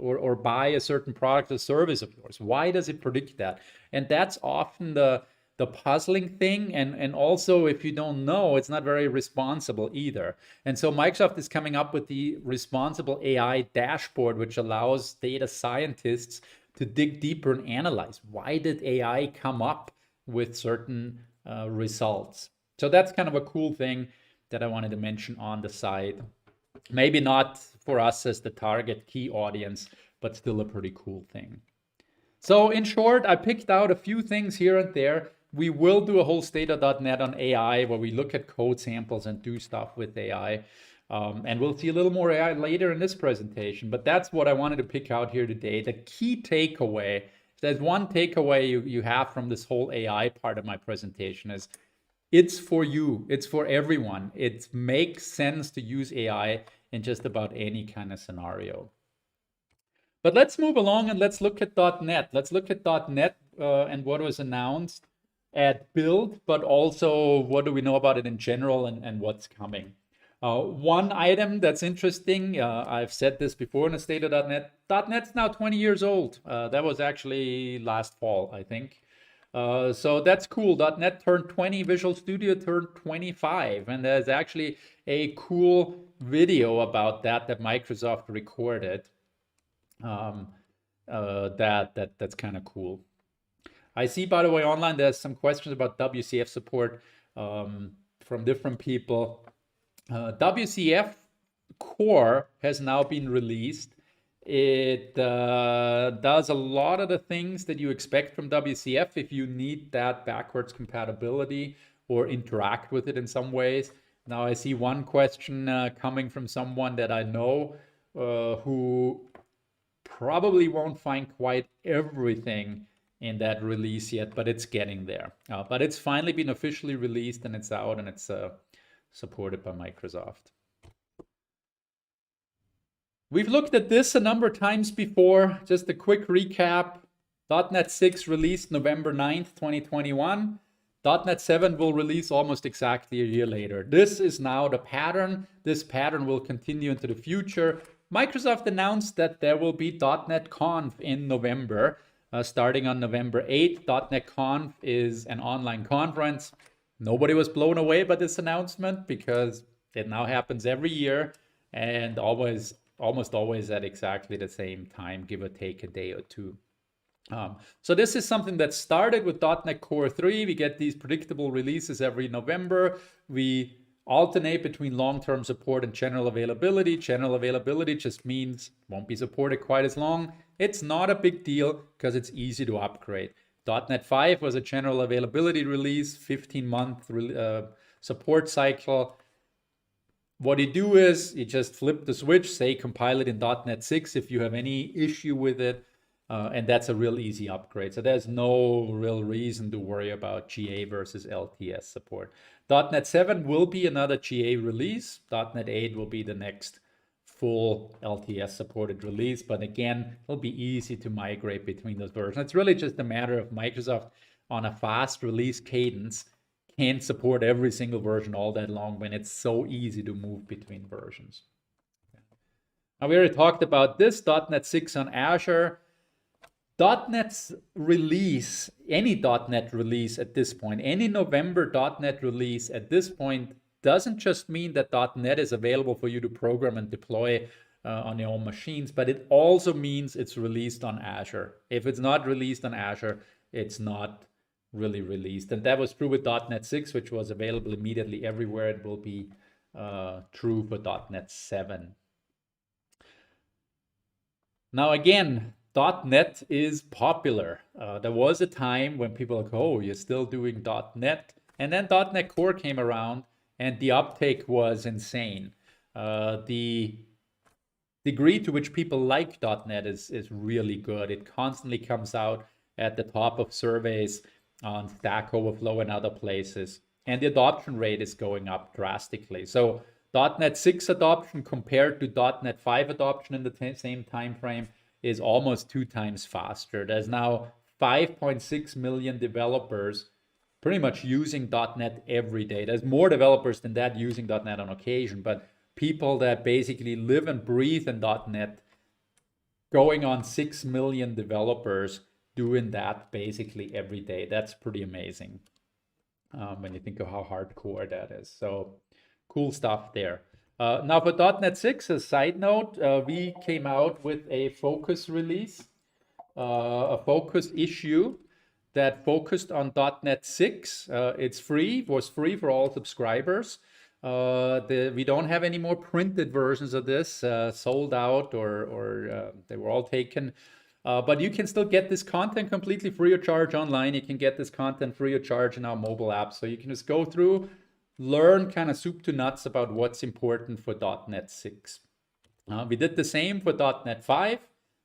or buy a certain product or service of yours. Why does it predict that? And that's often the puzzling thing. And also, if you don't know, it's not very responsible either. And so Microsoft is coming up with the Responsible AI dashboard, which allows data scientists to dig deeper and analyze, why did AI come up with certain results? So that's kind of a cool thing that I wanted to mention on the side. Maybe not for us as the target key audience, but still a pretty cool thing. So in short, I picked out a few things here and there. We will do a whole Stata.net on AI where we look at code samples and do stuff with AI. And we'll see a little more AI later in this presentation. But that's what I wanted to pick out here today. The key takeaway, if there's one takeaway you have from this whole AI part of my presentation, is it's for you. It's for everyone. It makes sense to use AI in just about any kind of scenario. But let's move along and let's look at .NET. Let's look at .NET and what was announced at Build, but also what do we know about it in general and what's coming. One item that's interesting, I've said this before in a State of .NET. .NET's now 20 years old. That was actually last fall, I think. So that's cool. .NET turned 20, Visual Studio turned 25, and there's actually a cool video about that Microsoft recorded. That's kind of cool. I see, by the way, online there's some questions about WCF support from different people. WCF Core has now been released. It does a lot of the things that you expect from WCF if you need that backwards compatibility or interact with it in some ways. Now I see one question coming from someone that I know who probably won't find quite everything in that release yet, but it's getting there. But it's finally been officially released and it's out and it's supported by Microsoft. We've looked at this a number of times before. Just a quick recap. .NET 6 released November 9th, 2021. .NET 7 will release almost exactly a year later. This is now the pattern. This pattern will continue into the future. Microsoft announced that there will be .NET Conf in November, starting on November 8th. .NET Conf is an online conference. Nobody was blown away by this announcement because It now happens every year and almost always at exactly the same time, give or take a day or two. So this is something that started with .NET Core 3. We get these predictable releases every November. We alternate between long-term support and general availability. General availability just means won't be supported quite as long. It's not a big deal because it's easy to upgrade. .NET 5 was a general availability release, 15-month support cycle. What you do is you just flip the switch, say compile it in .NET 6 if you have any issue with it. And that's a real easy upgrade. So there's no real reason to worry about GA versus LTS support. .NET 7 will be another GA release. .NET 8 will be the next full LTS supported release. But again, it'll be easy to migrate between those versions. It's really just a matter of Microsoft on a fast release cadence can't support every single version all that long when it's so easy to move between versions. Now, we already talked about this, .NET 6 on Azure. .NET's release, any .NET release at this point, any November .NET release at this point doesn't just mean that .NET is available for you to program and deploy on your own machines, but it also means it's released on Azure. If it's not released on Azure, it's not really released. And that was true with .NET 6, which was available immediately everywhere. It will be true for .NET 7. Now again, .NET is popular. There was a time when people were like, oh, you're still doing .NET. And then .NET Core came around and the uptake was insane. The degree to which people like .NET is really good. It constantly comes out at the top of surveys on Stack Overflow and other places. And the adoption rate is going up drastically. So .NET 6 adoption compared to .NET 5 adoption in the same time frame is almost 2 times faster. There's now 5.6 million developers pretty much using .NET every day. There's more developers than that using .NET on occasion, but people that basically live and breathe in .NET, going on 6 million developers doing that basically every day. That's pretty amazing when you think of how hardcore that is. So cool stuff there. Now for .NET 6, a side note, we came out with a focus release, a focus issue that focused on .NET 6. It's free, was free for all subscribers. We don't have any more printed versions of this, sold out or they were all taken. But you can still get this content completely free of charge online. You can get this content free of charge in our mobile app. So you can just go through, learn kind of soup to nuts about what's important for .NET 6. We did the same for .NET 5,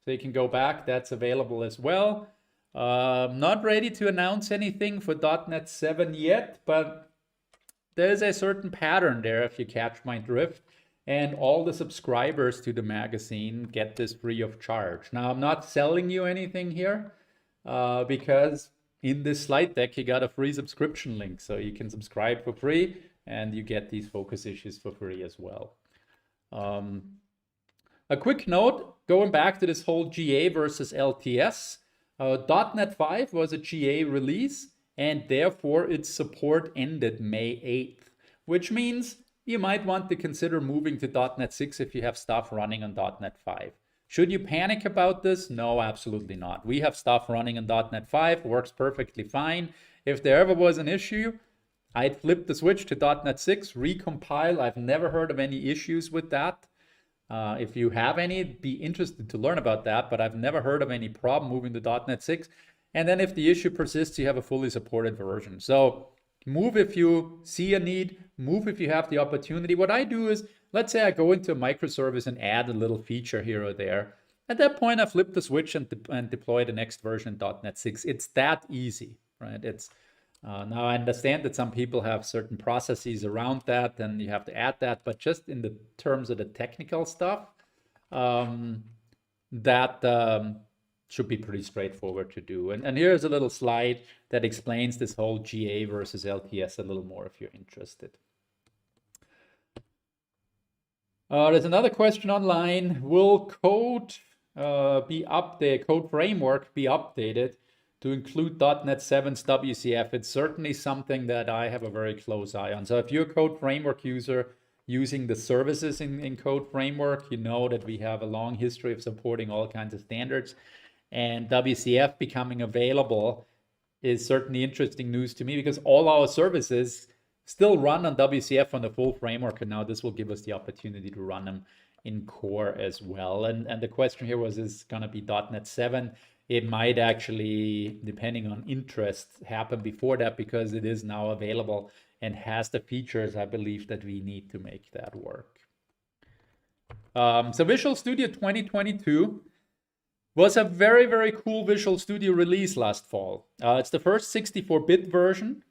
so you can go back. That's available as well. Not ready to announce anything for .NET 7 yet, but there's a certain pattern there if you catch my drift. And all the subscribers to the magazine get this free of charge. Now, I'm not selling you anything here because in this slide deck, you got a free subscription link. So you can subscribe for free and you get these focus issues for free as well. A quick note, going back to this whole GA versus LTS, .NET 5 was a GA release and therefore its support ended May 8th, which means you might want to consider moving to .NET 6 if you have stuff running on .NET 5. Should you panic about this? No, absolutely not. We have stuff running on .NET 5, works perfectly fine. If there ever was an issue, I'd flip the switch to .NET 6, recompile. I've never heard of any issues with that. If you have any, be interested to learn about that, but I've never heard of any problem moving to .NET 6. And then if the issue persists, you have a fully supported version. So move if you see a need, move if you have the opportunity. What I do is, let's say I go into a microservice and add a little feature here or there. At that point, I flip the switch and deploy the next version in .NET 6. It's that easy, right? It's now I understand that some people have certain processes around that and you have to add that, but just in the terms of the technical stuff, that should be pretty straightforward to do. And here's a little slide that explains this whole GA versus LTS a little more if you're interested. There's another question online. Will code code framework be updated to include .NET 7's WCF? It's certainly something that I have a very close eye on. So if you're a code framework user, using the services in code framework. You know that we have a long history of supporting all kinds of standards, and WCF becoming available is certainly interesting news to me, because all our services still run on WCF on the full framework, and now this will give us the opportunity to run them in core as well. And the question here was, is going to be .NET 7? It might actually, depending on interest, happen before that, because it is now available and has the features, I believe, that we need to make that work. So Visual Studio 2022 was a very, very cool Visual Studio release last fall. It's the first 64-bit version.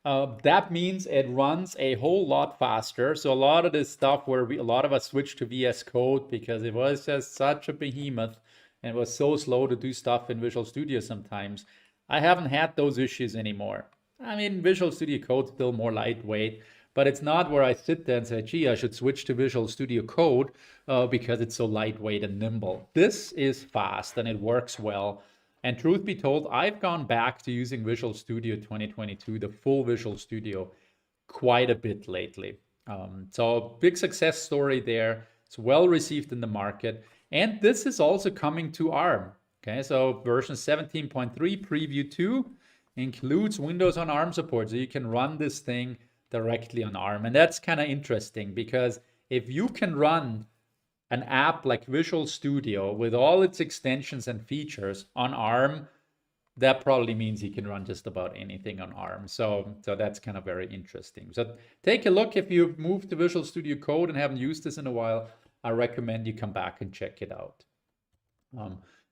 That means it runs a whole lot faster. So a lot of this stuff where a lot of us switched to VS Code because it was just such a behemoth and it was so slow to do stuff in Visual Studio sometimes. I haven't had those issues anymore. I mean, Visual Studio Code's still more lightweight, but it's not where I sit there and say, gee, I should switch to Visual Studio Code because it's so lightweight and nimble. This is fast and it works well. And truth be told, I've gone back to using Visual Studio 2022, the full Visual Studio, quite a bit lately. So big success story there. It's well received in the market. And this is also coming to ARM. Okay, so version 17.3 Preview 2 includes Windows on ARM support. So you can run this thing directly on ARM. And that's kind of interesting, because if you can run an app like Visual Studio with all its extensions and features on ARM, that probably means you can run just about anything on ARM. So that's kind of very interesting. So take a look. If you've moved to Visual Studio Code and haven't used this in a while, I recommend you come back and check it out.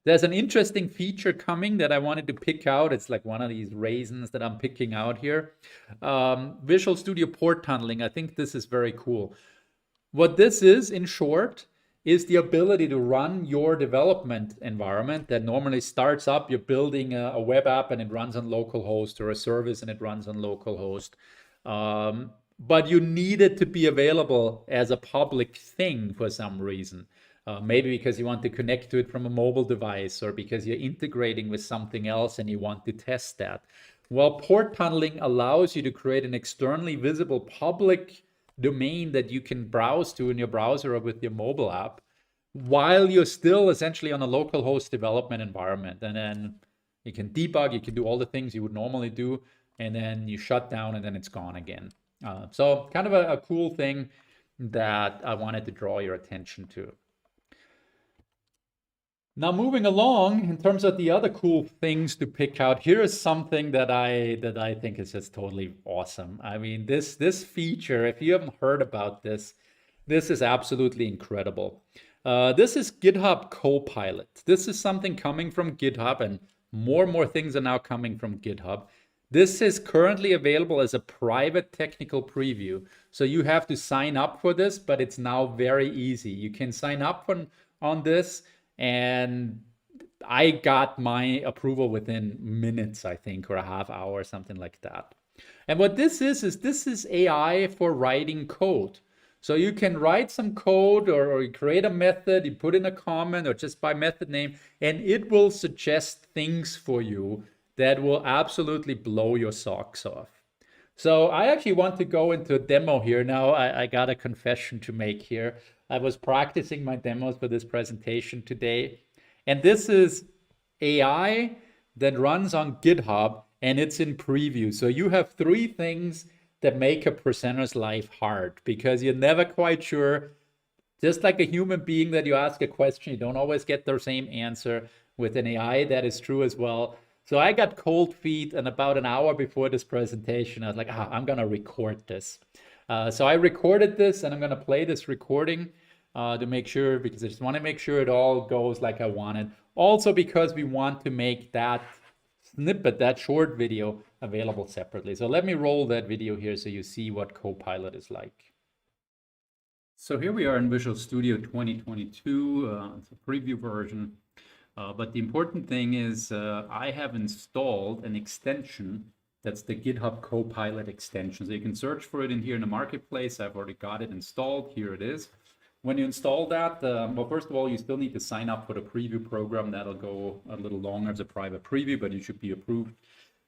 There's an interesting feature coming that I wanted to pick out. It's like one of these raisins that I'm picking out here. Visual Studio port tunneling. I think this is very cool. What this is, in short, is the ability to run your development environment that normally starts up. You're building a web app and it runs on localhost, or a service and it runs on localhost. But you need it to be available as a public thing for some reason. Maybe because you want to connect to it from a mobile device, or because you're integrating with something else and you want to test that. Well, port tunneling allows you to create an externally visible public domain that you can browse to in your browser or with your mobile app, while you're still essentially on a localhost development environment. And then you can debug, you can do all the things you would normally do, and then you shut down and then it's gone again. So kind of a cool thing that I wanted to draw your attention to. Now, moving along, in terms of the other cool things to pick out, here is something that I think is just totally awesome. I mean, this feature, if you haven't heard about this is absolutely incredible. This is GitHub Copilot. This is something coming from GitHub, and more things are now coming from GitHub. This is currently available as a private technical preview. So you have to sign up for this, but it's now very easy. You can sign up on this. And I got my approval within minutes, I think, or a half hour, something like that. And what this is AI for writing code. So you can write some code, or you create a method, you put in a comment, or just by method name, and it will suggest things for you that will absolutely blow your socks off. So I actually want to go into a demo here. Now I got a confession to make here. I was practicing my demos for this presentation today. And this is AI that runs on GitHub, and it's in preview. So you have 3 things that make a presenter's life hard, because you're never quite sure. Just like a human being, that you ask a question, you don't always get the same answer. With an AI, that is true as well. So I got cold feet, and about an hour before this presentation, I was like, I'm going to record this. So I recorded this, and I'm going to play this recording to make sure, because I just want to make sure it all goes like I wanted. Also because we want to make that snippet, that short video, available separately. So let me roll that video here so you see what Copilot is like. So here we are in Visual Studio 2022. It's a preview version. But the important thing is I have installed an extension. That's the GitHub Copilot extension. So you can search for it in here in the marketplace. I've already got it installed. Here it is. When you install that, well, first of all, you still need to sign up for the preview program. That'll go a little longer as a private preview, but you should be approved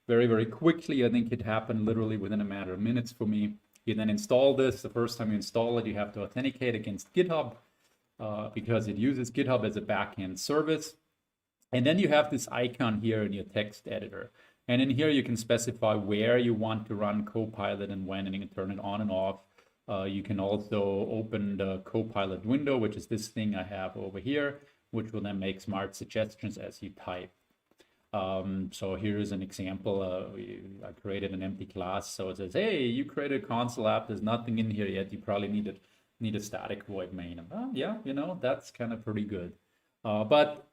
very, very quickly. I think it happened literally within a matter of minutes for me. You then install this. The first time you install it, you have to authenticate against GitHub because it uses GitHub as a backend service. And then you have this icon here in your text editor. And in here, you can specify where you want to run Copilot and when, and you can turn it on and off. You can also open the Copilot window, which is this thing I have over here, which will then make smart suggestions as you type. So here's an example. I created an empty class. So it says, hey, you created a console app. There's nothing in here yet. You probably need a static void main. Yeah, that's kind of pretty good. But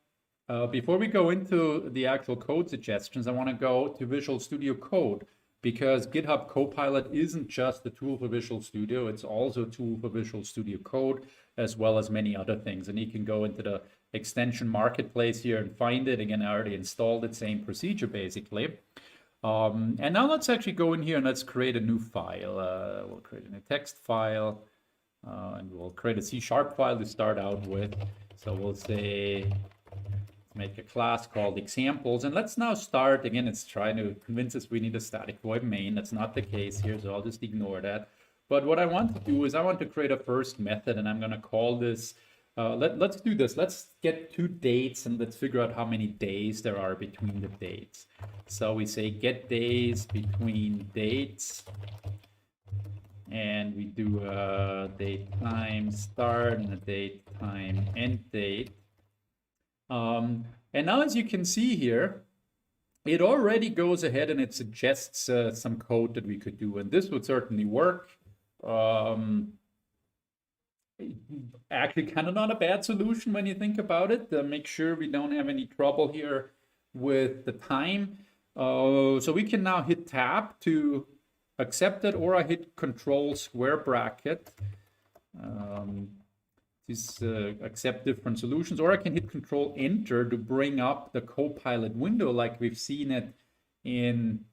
before we go into the actual code suggestions, I want to go to Visual Studio Code, because GitHub Copilot isn't just a tool for Visual Studio, it's also a tool for Visual Studio Code, as well as many other things. And you can go into the extension marketplace here and find it. Again, I already installed it, same procedure basically. And now let's actually go in here and let's create a new file. We'll create a new text file, and we'll create a C# file to start out with. So we'll say, make a class called examples, and let's now start. Again, it's trying to convince us we need a static void main. That's not the case here, so I'll just ignore that. But what I want to do is I want to create a first method, and I'm going to call this, let's do this. Let's get 2 dates, and let's figure out how many days there are between the dates. So we say get days between dates, and we do a date time start and a date time end date. And now, as you can see here, it already goes ahead and it suggests some code that we could do, and this would certainly work. Actually, kind of not a bad solution when you think about it. Make sure we don't have any trouble here with the time. So we can now hit tab to accept it, or I hit control square bracket. Accept different solutions, or I can hit control enter to bring up the Copilot window like we've seen it in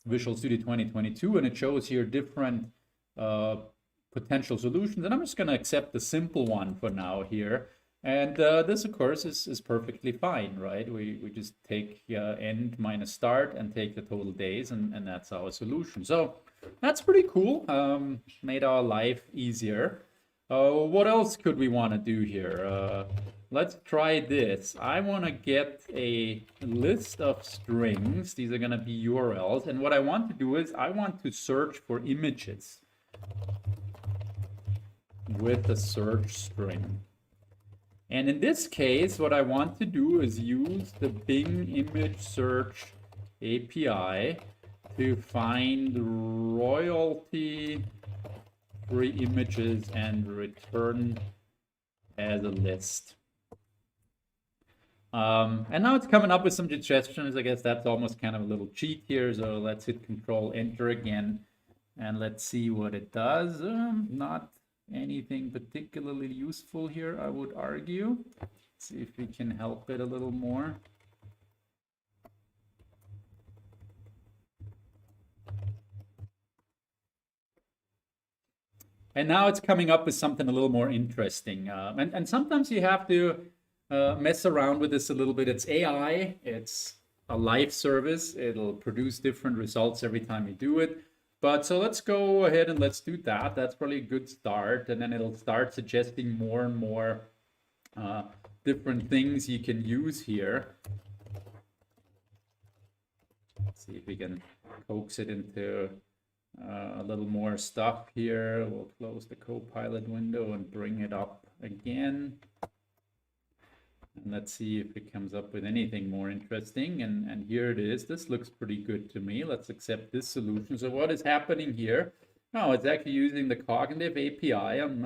Visual Studio 2022, and it shows here different potential solutions, and I'm just going to accept the simple one for now here. And this, of course, is perfectly fine, right? We just take end minus start and take the total days, and that's our solution. So that's pretty cool. Made our life easier. What else could we want to do here? Let's try this. I want to get a list of strings. These are going to be URLs. And what I want to do is I want to search for images with a search string. And in this case, what I want to do is use the Bing image search API to find royalty free images and return as a list. And now it's coming up with some suggestions. I guess that's almost kind of a little cheat here. So let's hit control enter again, and let's see what it does. Not anything particularly useful here, I would argue. Let's see if we can help it a little more. And now it's coming up with something a little more interesting. And sometimes you have to mess around with this a little bit. It's AI, it's a live service. It'll produce different results every time you do it. But so let's go ahead and let's do that. That's probably a good start. And then it'll start suggesting more and more different things you can use here. Let's see if we can coax it into a little more stuff here. We'll close the Copilot window and bring it up again. And let's see if it comes up with anything more interesting. And here it is. This looks pretty good to me. Let's accept this solution. So what is happening here? Oh, it's actually using the Cognitive API on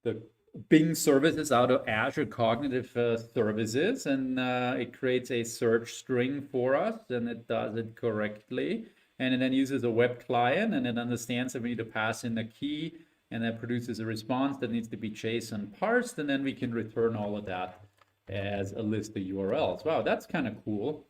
the Bing services out of Azure Cognitive Services. And it creates a search string for us, and it does it correctly. And it then uses a web client, and it understands that we need to pass in a key, and that produces a response that needs to be JSON parsed, and then we can return all of that as a list of URLs. Wow, that's kind of cool.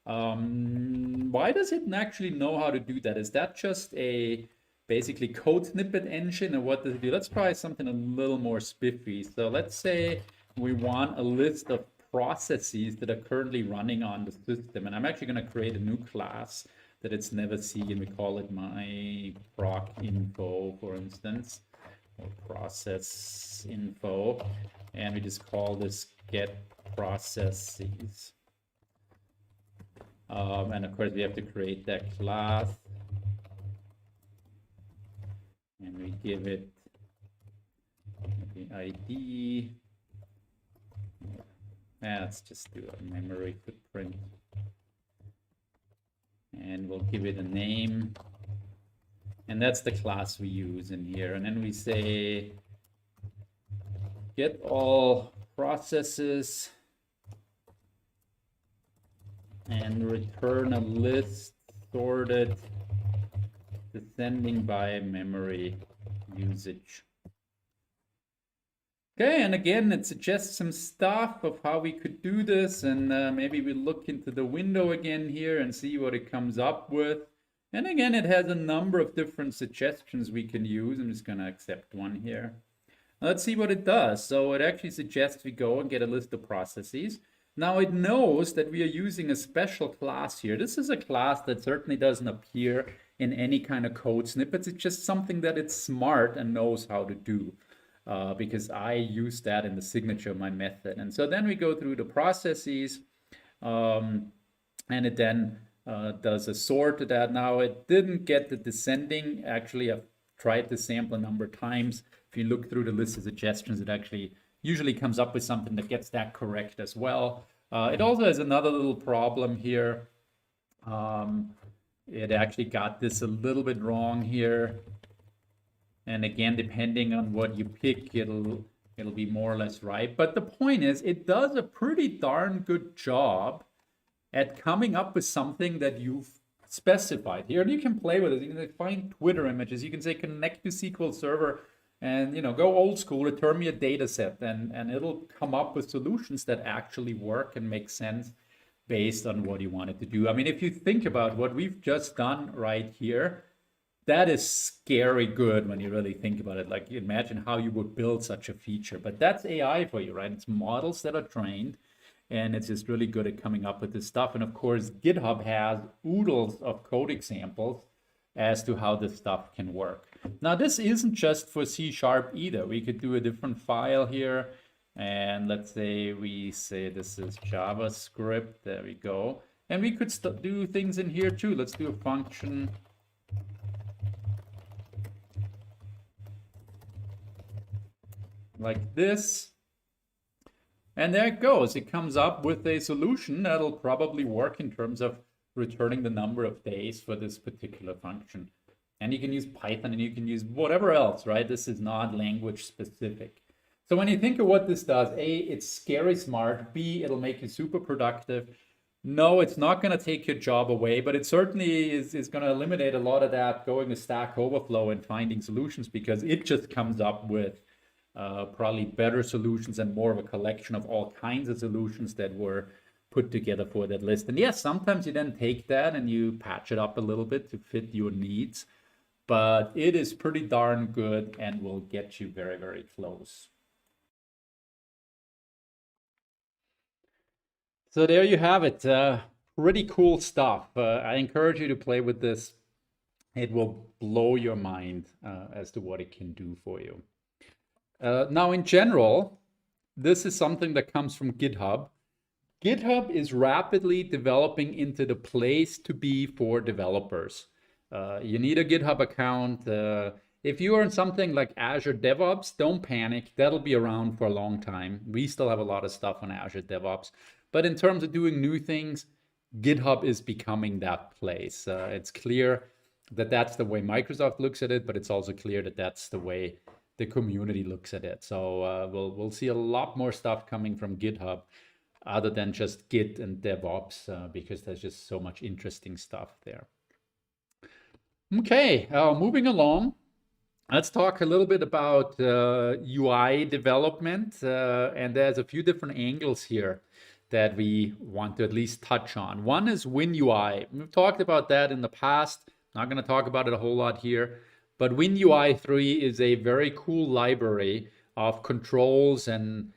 Why does it actually know how to do that? Is that just a basically code snippet engine, or what does it do? Let's try something a little more spiffy. So let's say we want a list of processes that are currently running on the system, and I'm actually going to create a new class. that it's never seen. We call it my proc info, for instance, or process info. And we just call this get processes. And of course, we have to create that class. And we give it the ID. Let's just do a memory footprint. And we'll give it a name. And that's the class we use in here. And then we say, get all processes and return a list sorted descending by memory usage. Okay, and again, it suggests some stuff of how we could do this, and maybe we look into the window again here and see what it comes up with. And again, it has a number of different suggestions we can use. I'm just going to accept one here. Let's see what it does. So it actually suggests we go and get a list of processes. Now it knows that we are using a special class here. This is a class that certainly doesn't appear in any kind of code snippets. It's just something that it's smart and knows how to do. Because I use that in the signature of my method. And so then we go through the processes, and it then does a sort of that. Now it didn't get the descending. Actually, I've tried the sample a number of times. If you look through the list of suggestions, it actually usually comes up with something that gets that correct as well. It also has another little problem here. It actually got this a little bit wrong here. And again, depending on what you pick, it'll be more or less right. But the point is, it does a pretty darn good job at coming up with something that you've specified here. And you can play with it. You can find Twitter images. You can say connect to SQL Server and go old school, return me a data set. And it'll come up with solutions that actually work and make sense based on what you want it to do. I mean, if you think about what we've just done right here, that is scary good when you really think about it. Like, imagine how you would build such a feature. But that's AI for you, right? It's models that are trained, and it's just really good at coming up with this stuff. And of course, GitHub has oodles of code examples as to how this stuff can work. Now, this isn't just for C# either. We could do a different file here. And let's say we say this is JavaScript. There we go. And we could do things in here too. Let's do a function. Like this, and there it goes. It comes up with a solution that'll probably work in terms of returning the number of days for this particular function. And you can use Python and you can use whatever else, right? This is not language specific. So when you think of what this does, A, it's scary smart. B, it'll make you super productive. No, it's not going to take your job away, but it certainly is going to eliminate a lot of that going to Stack Overflow and finding solutions, because it just comes up with probably better solutions and more of a collection of all kinds of solutions that were put together for that list. And yes, sometimes you then take that and you patch it up a little bit to fit your needs, but it is pretty darn good and will get you very, very close. So there you have it. Pretty cool stuff. I encourage you to play with this. It will blow your mind as to what it can do for you. Now, in general, this is something that comes from GitHub. GitHub is rapidly developing into the place to be for developers. You need a GitHub account. If you are in something like Azure DevOps, don't panic. That'll be around for a long time. We still have a lot of stuff on Azure DevOps. But in terms of doing new things, GitHub is becoming that place. It's clear that that's the way Microsoft looks at it, but it's also clear that that's the way the community looks at it. So we'll see a lot more stuff coming from GitHub other than just Git and DevOps, because there's just so much interesting stuff there. Okay, moving along. Let's talk a little bit about UI development. And there's a few different angles here that we want to at least touch on. One is WinUI. We've talked about that in the past. Not going to talk about it a whole lot here. But WinUI 3 is a very cool library of controls and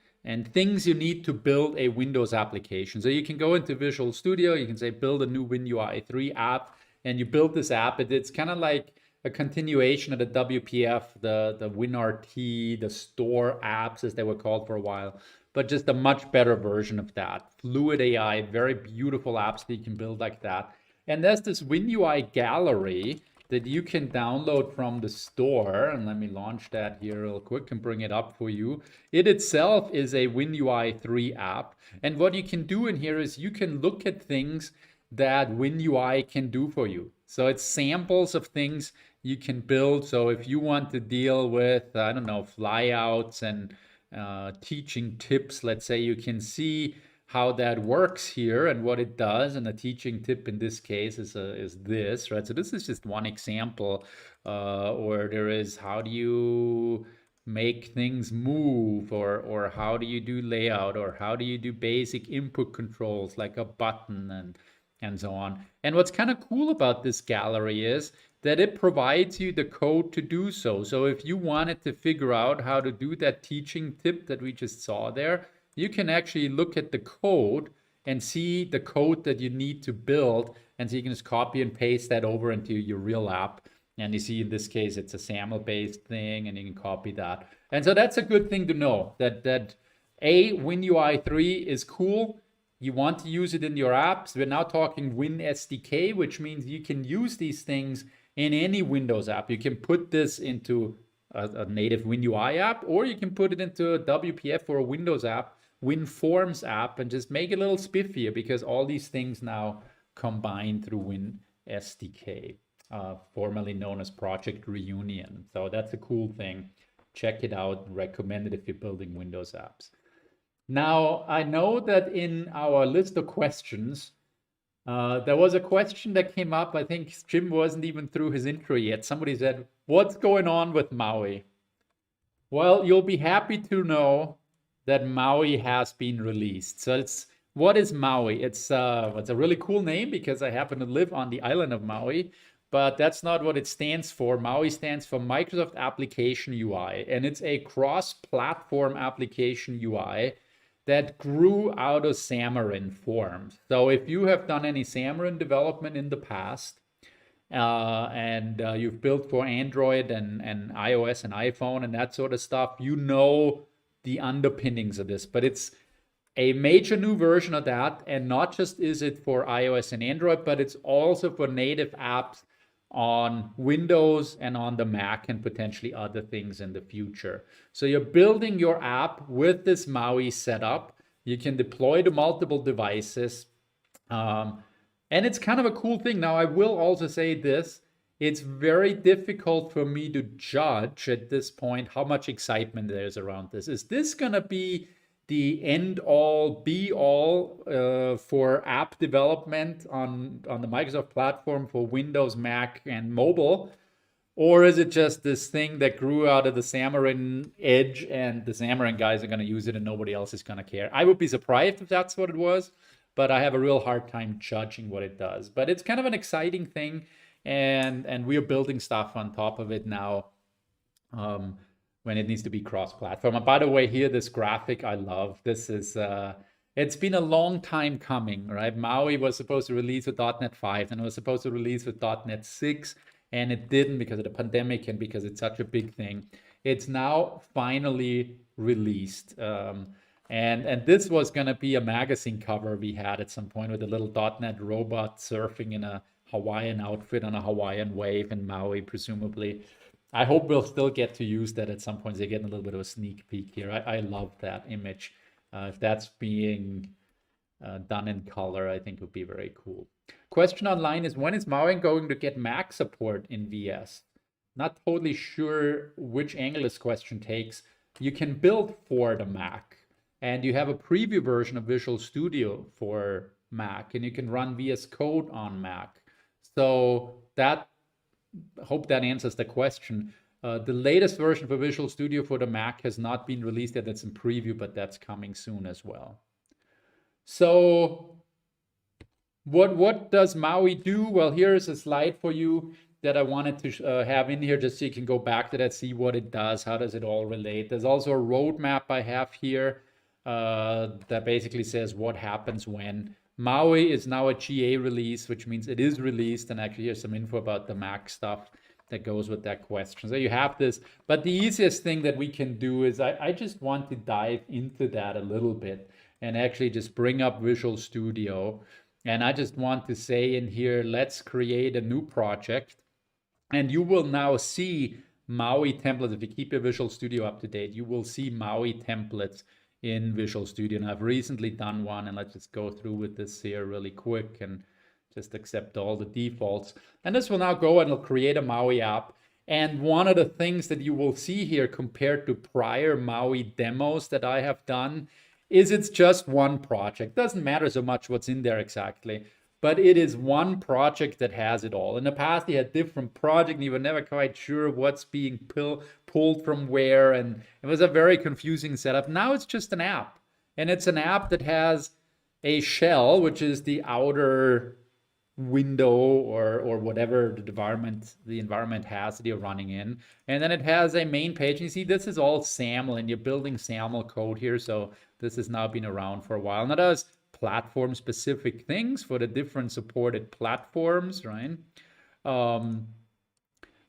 things you need to build a Windows application. So you can go into Visual Studio, you can say build a new WinUI 3 app, and you build this app. It's kind of like a continuation of the WPF, the WinRT, the store apps as they were called for a while, but just a much better version of that. Fluid AI, very beautiful apps that you can build like that. And there's this WinUI gallery that you can download from the store. And let me launch that here real quick and bring it up for you. It itself is a WinUI 3 app. And what you can do in here is you can look at things that WinUI can do for you. So it's samples of things you can build. So if you want to deal with, I don't know, flyouts and teaching tips, let's say, you can see how that works here and what it does. And a teaching tip in this case is this, right? So this is just one example. Or there is, how do you make things move, or how do you do layout, or how do you do basic input controls like a button and so on. And what's kind of cool about this gallery is that it provides you the code to do so. So if you wanted to figure out how to do that teaching tip that we just saw there, you can actually look at the code and see the code that you need to build. And so you can just copy and paste that over into your real app. And you see in this case, it's a SAML-based thing, and you can copy that. And so that's a good thing to know, that WinUI 3 is cool. You want to use it in your apps. We're now talking Win SDK, which means you can use these things in any Windows app. You can put this into a native WinUI app, or you can put it into a WPF or a Windows app, WinForms app, and just make it a little spiffier, because all these things now combine through Win SDK, formerly known as Project Reunion. So that's a cool thing. Check it out. Recommend it if you're building Windows apps. Now, I know that in our list of questions, there was a question that came up. I think Jim wasn't even through his intro yet. Somebody said, what's going on with MAUI? Well, you'll be happy to know that MAUI has been released. So what is MAUI? It's a really cool name, because I happen to live on the island of Maui, but that's not what it stands for. MAUI stands for Microsoft Application UI, and it's a cross-platform application UI that grew out of Xamarin Forms. So if you have done any Xamarin development in the past, and you've built for Android and iOS and iPhone and that sort of stuff, you know the underpinnings of this. But it's a major new version of that, and not just is it for iOS and Android, but it's also for native apps on Windows and on the Mac, and potentially other things in the future. So you're building your app with this MAUI setup. You can deploy to multiple devices. And it's kind of a cool thing. Now, I will also say this. It's very difficult for me to judge at this point how much excitement there is around this. Is this going to be the end-all, be-all for app development on the Microsoft platform for Windows, Mac, and mobile? Or is it just this thing that grew out of the Xamarin Edge, and the Xamarin guys are going to use it and nobody else is going to care? I would be surprised if that's what it was, but I have a real hard time judging what it does. But it's kind of an exciting thing, and we're building stuff on top of it now. When it needs to be cross-platform. And by the way, here, this graphic I love. This is, it's been a long time coming, right? MAUI was supposed to release with .NET 5, and it was supposed to release with .NET 6, and it didn't because of the pandemic and because it's such a big thing. It's now finally released. And this was going to be a magazine cover we had at some point, with a little .NET robot surfing in a Hawaiian outfit on a Hawaiian wave in MAUI, presumably. I hope we'll still get to use that at some point. They're getting a little bit of a sneak peek here. I love that image. If that's being done in color, I think it would be very cool. Question online is, when is MAUI going to get Mac support in VS? Not totally sure which angle this question takes. You can build for the Mac, and you have a preview version of Visual Studio for Mac, and you can run VS Code on Mac. So hope that answers the question. The latest version for Visual Studio for the Mac has not been released yet. That's in preview, but that's coming soon as well. So what does MAUI do? Well, here's a slide for you that I wanted to have in here, just so you can go back to that, see what it does, how does it all relate. There's also a roadmap I have here that basically says what happens when MAUI is now a GA release, which means it is released. And actually, here's some info about the Mac stuff that goes with that question. So you have this, but the easiest thing that we can do is I just want to dive into that a little bit and actually just bring up Visual Studio. And I just want to say in here, let's create a new project. And you will now see MAUI templates. If you keep your Visual Studio up to date, you will see MAUI templates in Visual Studio. And I've recently done one, and let's just go through with this here really quick and just accept all the defaults. And this will now go and it'll create a MAUI app. And one of the things that you will see here compared to prior MAUI demos that I have done is it's just one project. Doesn't matter so much what's in there exactly, but it is one project that has it all. In the past, you had different projects and you were never quite sure what's being pulled from where. And it was a very confusing setup. Now it's just an app. And it's an app that has a shell, which is the outer window or whatever the environment has that you're running in. And then it has a main page. And you see, this is all SAML, and you're building SAML code here. So this has now been around for a while. Now there's platform-specific things for the different supported platforms, right?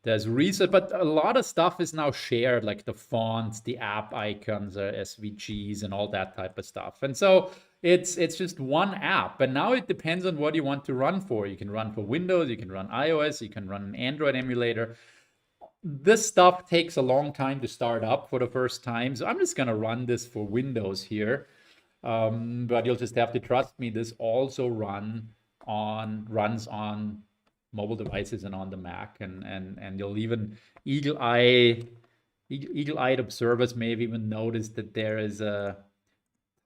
There's research, but a lot of stuff is now shared, like the fonts, the app icons, SVGs, and all that type of stuff. And so it's just one app, and now it depends on what you want to run for. You can run for Windows, you can run iOS, you can run an Android emulator. This stuff takes a long time to start up for the first time, so I'm just going to run this for Windows here. But you'll just have to trust me. This also runs on mobile devices and on the Mac, and you'll even eagle-eyed observers may have even noticed that there is a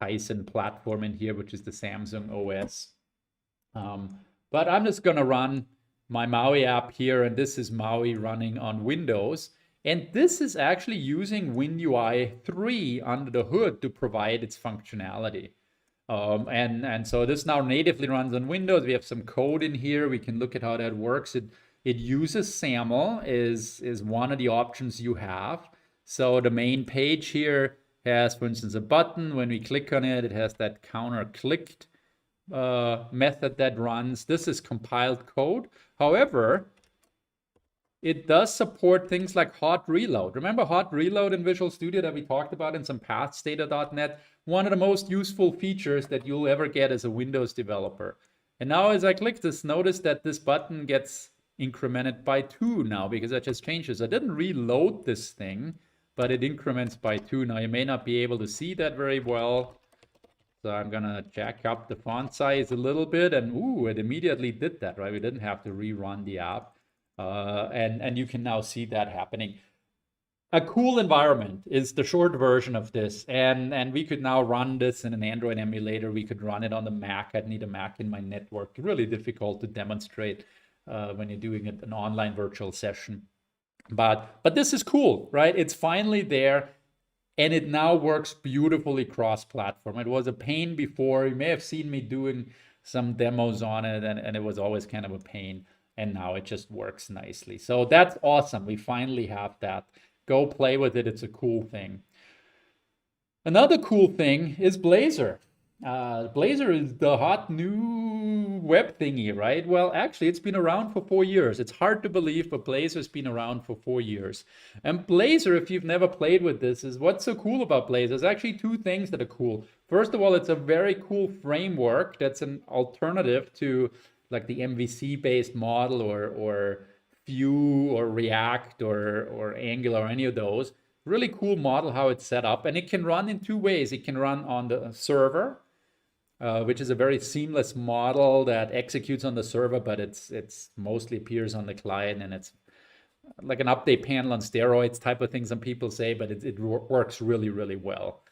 Tyson platform in here, which is the Samsung OS. But I'm just going to run my MAUI app here, and this is MAUI running on Windows. And this is actually using WinUI 3 under the hood to provide its functionality. And so this now natively runs on Windows. We have some code in here. We can look at how that works. It uses SAML is one of the options you have. So the main page here has, for instance, a button. When we click on it, it has that counter clicked method that runs. This is compiled code. However, it does support things like hot reload. Remember hot reload in Visual Studio that we talked about in some past Data.NET? One of the most useful features that you'll ever get as a Windows developer. And now as I click this, notice that this button gets incremented by 2 now because I just changed this. I didn't reload this thing, but it increments by 2. Now you may not be able to see that very well. So I'm gonna jack up the font size a little bit, and ooh, it immediately did that, right? We didn't have to rerun the app. And you can now see that happening. A cool environment is the short version of this, and we could now run this in an Android emulator. We could run it on the Mac. I'd need a Mac in my network. Really difficult to demonstrate when you're doing an online virtual session. But this is cool, right? It's finally there, and it now works beautifully cross-platform. It was a pain before. You may have seen me doing some demos on it, and it was always kind of a pain. And now it just works nicely. So that's awesome. We finally have that. Go play with it. It's a cool thing. Another cool thing is Blazor. Blazor is the hot new web thingy, right? Well, actually, it's been around for 4 years. It's hard to believe, but Blazor's been around for 4 years. And Blazor, if you've never played with this, is what's so cool about Blazor? There's actually 2 things that are cool. First of all, it's a very cool framework that's an alternative to like the MVC-based model or Vue or React or Angular or any of those. Really cool model how it's set up. And it can run in 2 ways. It can run on the server, which is a very seamless model that executes on the server, but it's mostly appears on the client, and it's like an update panel on steroids type of thing some people say, but it works really, really well.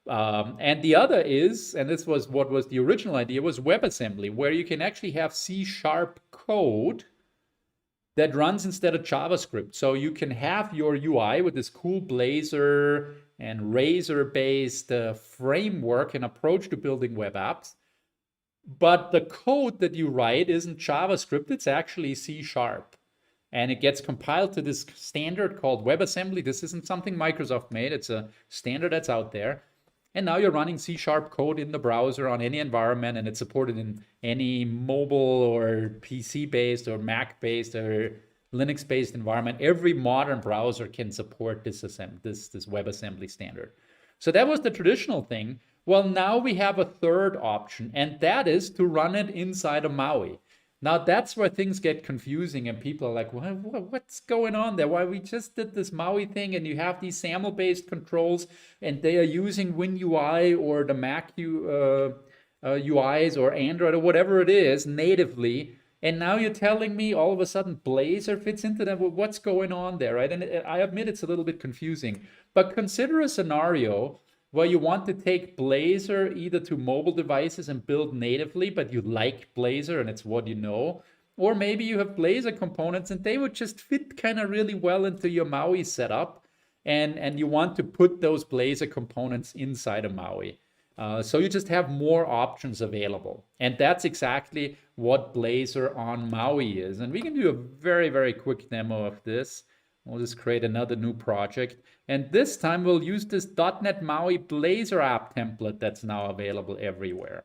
And the other is, and this was what was the original idea, was WebAssembly, where you can actually have C# code that runs instead of JavaScript. So you can have your UI with this cool Blazor and Razor-based framework and approach to building web apps. But the code that you write isn't JavaScript, it's actually C#. And it gets compiled to this standard called WebAssembly. This isn't something Microsoft made, it's a standard that's out there. And now you're running C# code in the browser on any environment, and it's supported in any mobile or PC-based or Mac-based or Linux-based environment. Every modern browser can support this WebAssembly standard. So that was the traditional thing. Well, now we have a third option, and that is to run it inside of MAUI. Now that's where things get confusing and people are like, well, what's going on there? Why we just did this MAUI thing and you have these SAML-based controls and they are using WinUI or the Mac UIs or Android or whatever it is natively. And now you're telling me all of a sudden Blazor fits into that. Well, what's going on there, right? And I admit it's a little bit confusing. But consider a scenario where you want to take Blazor either to mobile devices and build natively, but you like Blazor and it's what you know. Or maybe you have Blazor components and they would just fit kind of really well into your MAUI setup. And you want to put those Blazor components inside of MAUI. So you just have more options available. And that's exactly what Blazor on MAUI is. And we can do a very, very quick demo of this. We'll just create another new project. And this time we'll use this .NET MAUI Blazor app template that's now available everywhere.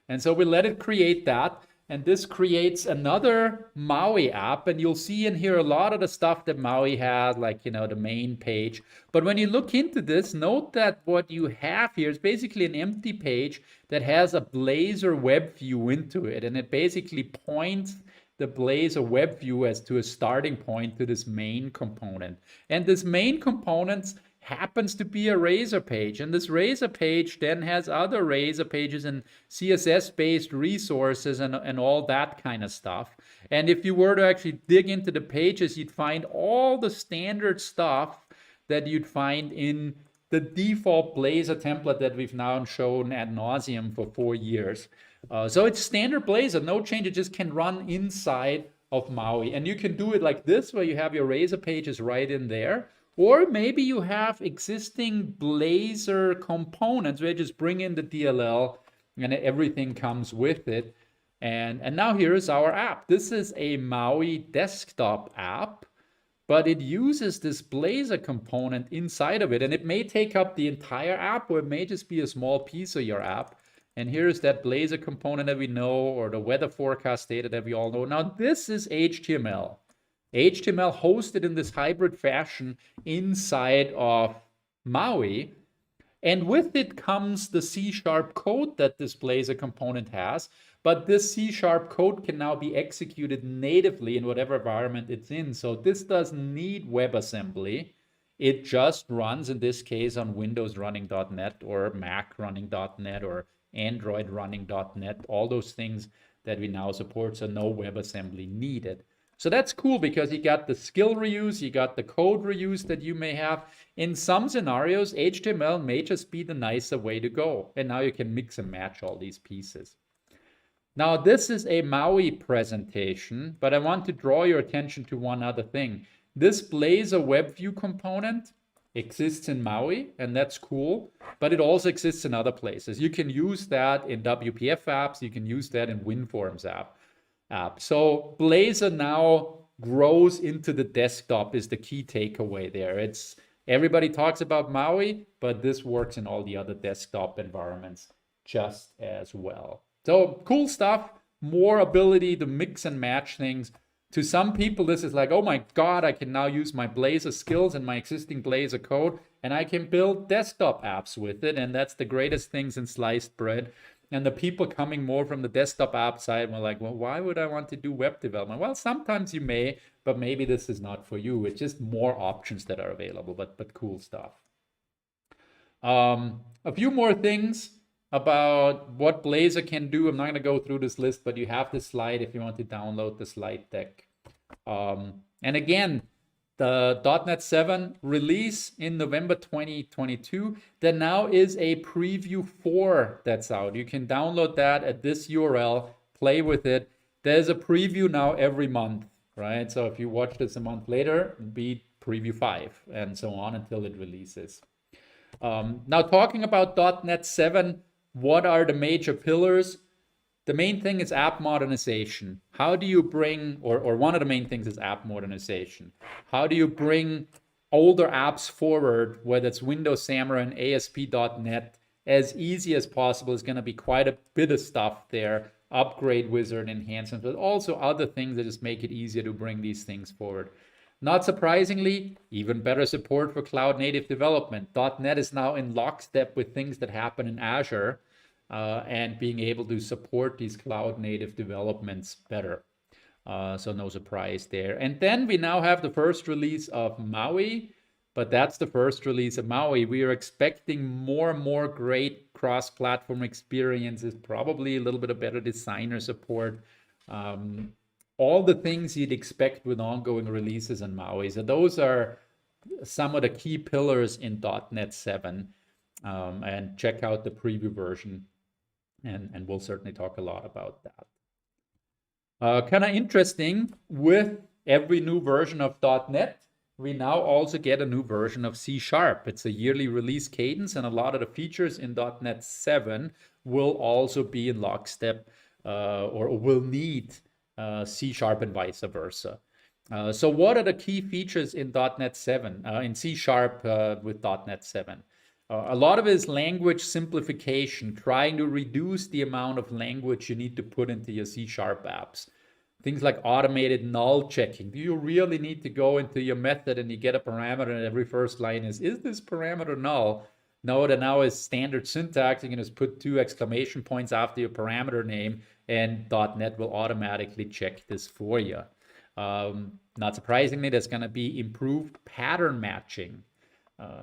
And so we let it create that. And this creates another MAUI app. And you'll see in here a lot of the stuff that MAUI has, like, the main page. But when you look into this, note that what you have here is basically an empty page that has a Blazor web view into it. And it basically points the Blazor web view as to a starting point to this main component. And this main component happens to be a Razor page. And this Razor page then has other Razor pages and CSS-based resources and all that kind of stuff. And if you were to actually dig into the pages, you'd find all the standard stuff that you'd find in the default Blazor template that we've now shown ad nauseum for 4 years. So it's standard Blazor, no change. It just can run inside of MAUI. And you can do it like this, where you have your Razor pages right in there. Or maybe you have existing Blazor components where you just bring in the DLL and everything comes with it. And now here is our app. This is a MAUI desktop app, but it uses this Blazor component inside of it. And it may take up the entire app, or it may just be a small piece of your app. And here's that Blazor component that we know, or the weather forecast data that we all know. Now, this is HTML. HTML hosted in this hybrid fashion inside of MAUI. And with it comes the C# code that this Blazor component has. But this C# code can now be executed natively in whatever environment it's in. So this doesn't need WebAssembly. It just runs, in this case, on Windows running .NET or Mac running .NET or Android running .NET, all those things that we now support, so no WebAssembly needed. So that's cool because you got the skill reuse, you got the code reuse that you may have. In some scenarios, HTML may just be the nicer way to go. And now you can mix and match all these pieces. Now, this is a MAUI presentation, but I want to draw your attention to one other thing. This Blazor web view component exists in MAUI, and that's cool, but it also exists in other places. You can use that in WPF apps, you can use that in WinForms app. So Blazor now grows into the desktop is the key takeaway there. Everybody talks about MAUI, but this works in all the other desktop environments just as well. So cool stuff, more ability to mix and match things. To some people, this is like, oh my God, I can now use my Blazor skills and my existing Blazor code, and I can build desktop apps with it. And that's the greatest things in sliced bread. And the people coming more from the desktop app side were like, well, why would I want to do web development? Well, sometimes you may, but maybe this is not for you. It's just more options that are available, but cool stuff. A few more things about what Blazor can do. I'm not going to go through this list, but you have this slide if you want to download the slide deck. And again, the .NET 7 release in November 2022. There now is a preview 4 that's out. You can download that at this URL, play with it. There's a preview now every month, right? So if you watch this a month later, it'll be preview 5 and so on until it releases. Now talking about .NET 7, what are the major pillars? The main thing is app modernization. How do you bring, or one of the main things is app modernization. How do you bring older apps forward, whether it's Windows Xamarin, ASP.NET, as easy as possible. Is going to be quite a bit of stuff there, upgrade wizard enhancements, but also other things that just make it easier to bring these things forward. Not surprisingly, even better support for cloud native development. .NET is now in lockstep with things that happen in Azure, and being able to support these cloud native developments better. So no surprise there. And then we now have the first release of MAUI, but that's the first release of MAUI. We are expecting more and more great cross-platform experiences, probably a little bit of better designer support, all the things you'd expect with ongoing releases in MAUI. So those are some of the key pillars in .NET 7. And check out the preview version, and we'll certainly talk a lot about that. Kind of interesting, with every new version of .NET, we now also get a new version of C#. It's a yearly release cadence, and a lot of the features in .NET 7 will also be in lockstep, or will need C# and vice versa. So what are the key features in .NET 7, in C# with .NET 7? A lot of it is language simplification, trying to reduce the amount of language you need to put into your C# apps. Things like automated null checking. Do you really need to go into your method and you get a parameter and every first line is this parameter null? No, that now is standard syntax. You can just put 2 exclamation points after your parameter name, and .NET will automatically check this for you. Not surprisingly, there's going to be improved pattern matching.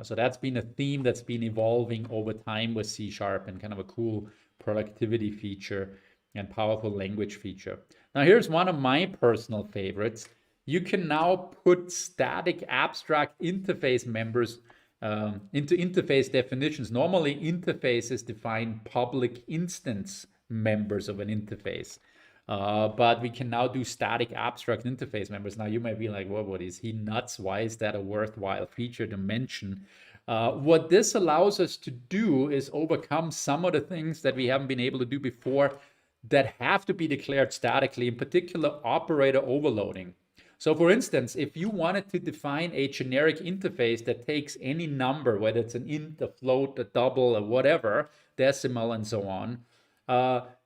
So that's been a theme that's been evolving over time with C# and kind of a cool productivity feature and powerful language feature. Now here's one of my personal favorites. You can now put static abstract interface members into interface definitions. Normally interfaces define public instance members of an interface. But we can now do static abstract interface members. Now you might be like, well, what is he nuts? Why is that a worthwhile feature to mention? What this allows us to do is overcome some of the things that we haven't been able to do before that have to be declared statically, in particular operator overloading. So for instance, if you wanted to define a generic interface that takes any number, whether it's an int, a float, a double, or whatever, decimal, and so on,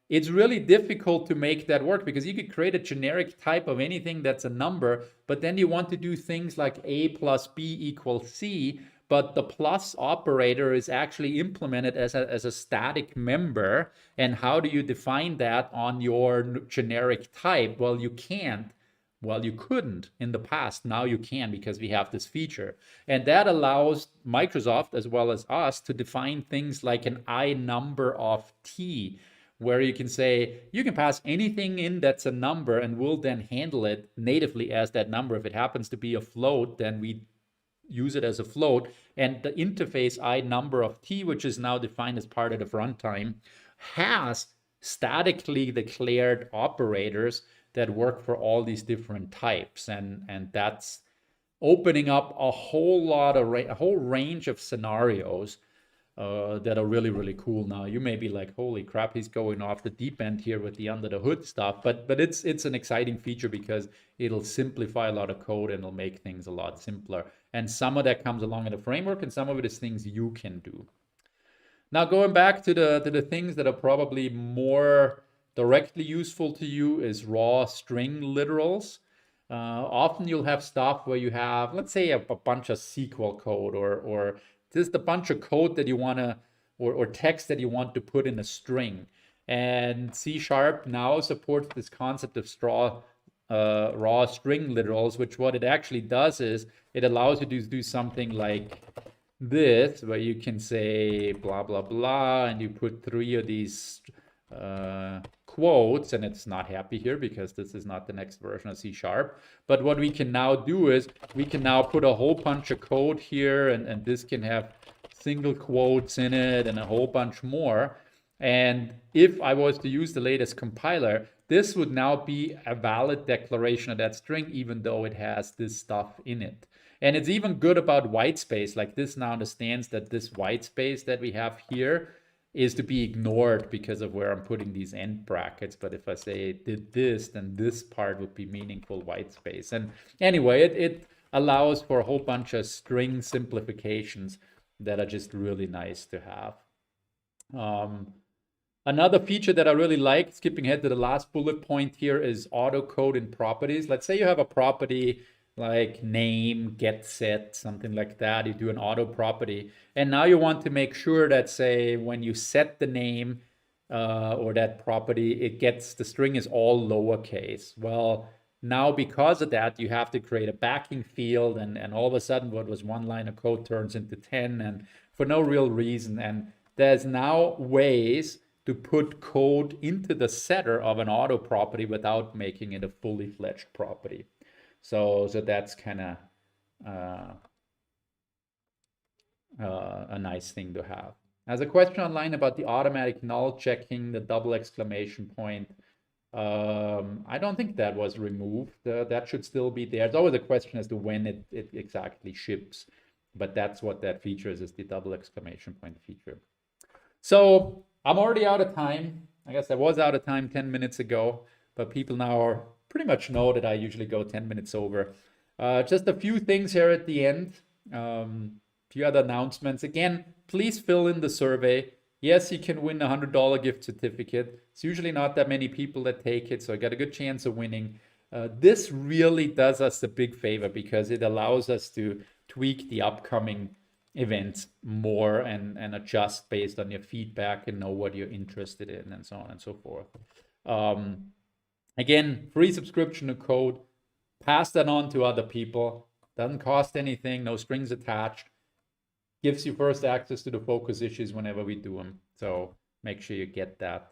it's really difficult to make that work, because you could create a generic type of anything that's a number, but then you want to do things like a plus b equals c, but the plus operator is actually implemented as a static member. And how do you define that on your generic type? Well, you can't. Well, you couldn't in the past. Now you can, because we have this feature. And that allows Microsoft, as well as us, to define things like an I number of t, where you can say, you can pass anything in that's a number, and we'll then handle it natively as that number. If it happens to be a float, then we use it as a float. And the interface I number of t, which is now defined as part of the runtime, has statically declared operators that work for all these different types. And that's opening up a whole range of scenarios that are really, really cool now. You may be like, holy crap, he's going off the deep end here with the under the hood stuff. But it's an exciting feature, because it'll simplify a lot of code and it'll make things a lot simpler. And some of that comes along in the framework, and some of it is things you can do. Now, going back to the things that are probably more directly useful to you is raw string literals. Often you'll have stuff where you have, let's say, a bunch of SQL code, or just a bunch of code that you want to, or text that you want to put in a string. And C# now supports this concept of raw string literals, which what it actually does is it allows you to do something like this, where you can say blah, blah, blah, and you put 3 of these quotes, and it's not happy here because this is not the next version of C#. But what we can now do is we can now put a whole bunch of code here, and this can have single quotes in it and a whole bunch more. And if I was to use the latest compiler, this would now be a valid declaration of that string, even though it has this stuff in it. And it's even good about white space. Like, this now understands that this white space that we have here is to be ignored because of where I'm putting these end brackets. But if I say it did this, then this part would be meaningful white space. And anyway, it allows for a whole bunch of string simplifications that are just really nice to have. Another feature that I really like, skipping ahead to the last bullet point here, is auto code in properties. Let's say you have a property like name, get set, something like that. You do an auto property. And now you want to make sure that, say, when you set the name or that property, it gets, the string is all lowercase. Well, now because of that, you have to create a backing field, and all of a sudden what was one line of code turns into 10, and for no real reason. And there's now ways to put code into the setter of an auto property without making it a fully fledged property. So that's kind of a nice thing to have. There's a question online about the automatic null checking, the double exclamation point. I don't think that was removed. That should still be there. It's always a question as to when it exactly ships, but that's what that feature is the double exclamation point feature. So I'm already out of time. I guess I was out of time 10 minutes ago, but people now pretty much know that I usually go 10 minutes over. Just a few things here at the end. Few other announcements. Again, please fill in the survey. Yes, you can win a $100 gift certificate. It's usually not that many people that take it, so I got a good chance of winning. This really does us a big favor because it allows us to tweak the upcoming events more and adjust based on your feedback and know what you're interested in and so on and so forth. Again, free subscription to code. Pass that on to other people. Doesn't cost anything, no strings attached. Gives you first access to the focus issues whenever we do them. So make sure you get that.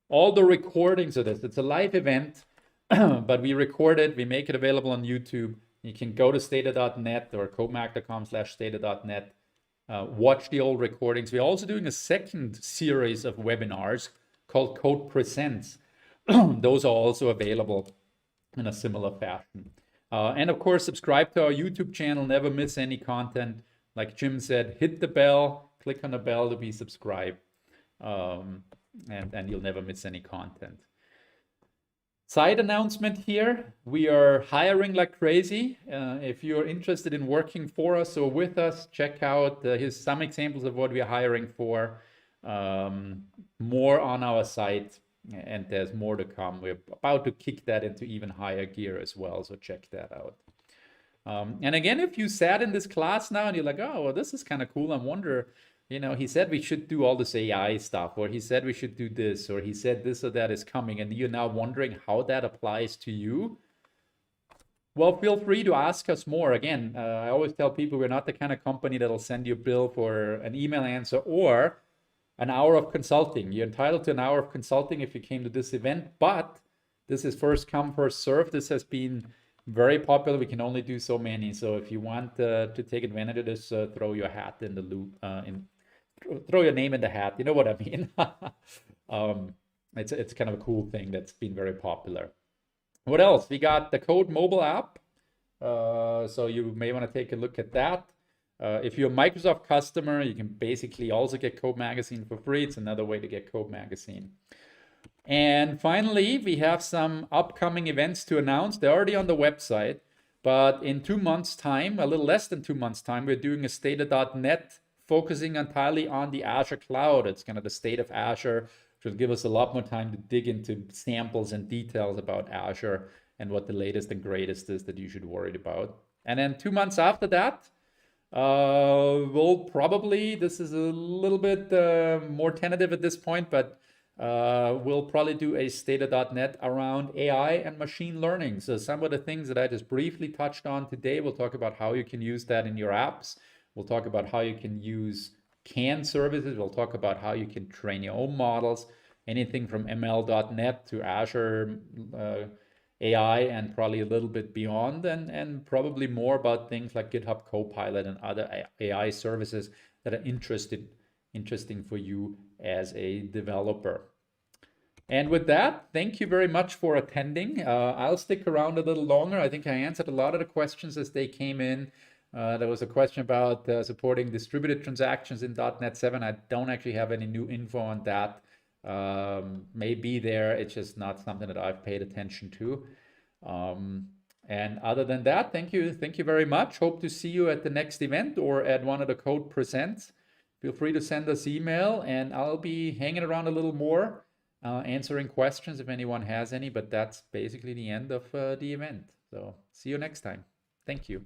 All the recordings of this, it's a live event, but we record it, we make it available on YouTube. You can go to stata.net or codemac.com/stata.net, watch the old recordings. We're also doing a second series of webinars called Code Presents. Those are also available in a similar fashion. And of course, subscribe to our YouTube channel, never miss any content. Like Jim said, hit the bell, click on the bell to be subscribed, and you'll never miss any content. Side announcement here, we are hiring like crazy. If you're interested in working for us or with us, check out, here's some examples of what we are hiring for. More on our site, and there's more to come. We're about to kick that into even higher gear as well, so check that out. And again, if you sat in this class now and you're like, oh, well, this is kind of cool. I wonder, he said we should do all this AI stuff, or he said we should do this, or he said this or that is coming, and you're now wondering how that applies to you. Well, feel free to ask us more. Again, I always tell people we're not the kind of company that'll send you a bill for an email answer or an hour of consulting. You're entitled to an hour of consulting if you came to this event, but this is first come, first serve. This has been very popular. We can only do so many. So if you want to take advantage of this, throw your hat in the loop, throw your name in the hat. You know what I mean? It's kind of a cool thing that's been very popular. What else? We got the Code mobile app. So you may want to take a look at that. If you're a Microsoft customer, you can basically also get Code Magazine for free. It's another way to get Code Magazine. And finally, we have some upcoming events to announce. They're already on the website, but in 2 months' time, a little less than 2 months' time, we're doing a stata.net focusing entirely on the Azure cloud. It's kind of the state of Azure, which will give us a lot more time to dig into samples and details about Azure and what the latest and greatest is that you should worry about. And then 2 months after that, we'll probably, this is a little bit more tentative at this point, but we'll probably do a stata.net around AI and machine learning. So some of the things that I just briefly touched on today, we'll talk about how you can use that in your apps. We'll talk about how you can use CAN services. We'll talk about how you can train your own models, anything from ML.net to Azure AI and probably a little bit beyond, and probably more about things like GitHub Copilot and other AI services that are interesting for you as a developer. And with that, thank you very much for attending. I'll stick around a little longer. I think I answered a lot of the questions as they came in. There was a question about supporting distributed transactions in .NET 7. I don't actually have any new info on that. May be there, it's just not something that I've paid attention to. And other than that, thank you very much. Hope to see you at the next event or at one of the Code Presents. If feel free to send us email, and I'll be hanging around a little more, answering questions if anyone has any, but that's basically the end of the event. So see you next time. Thank you.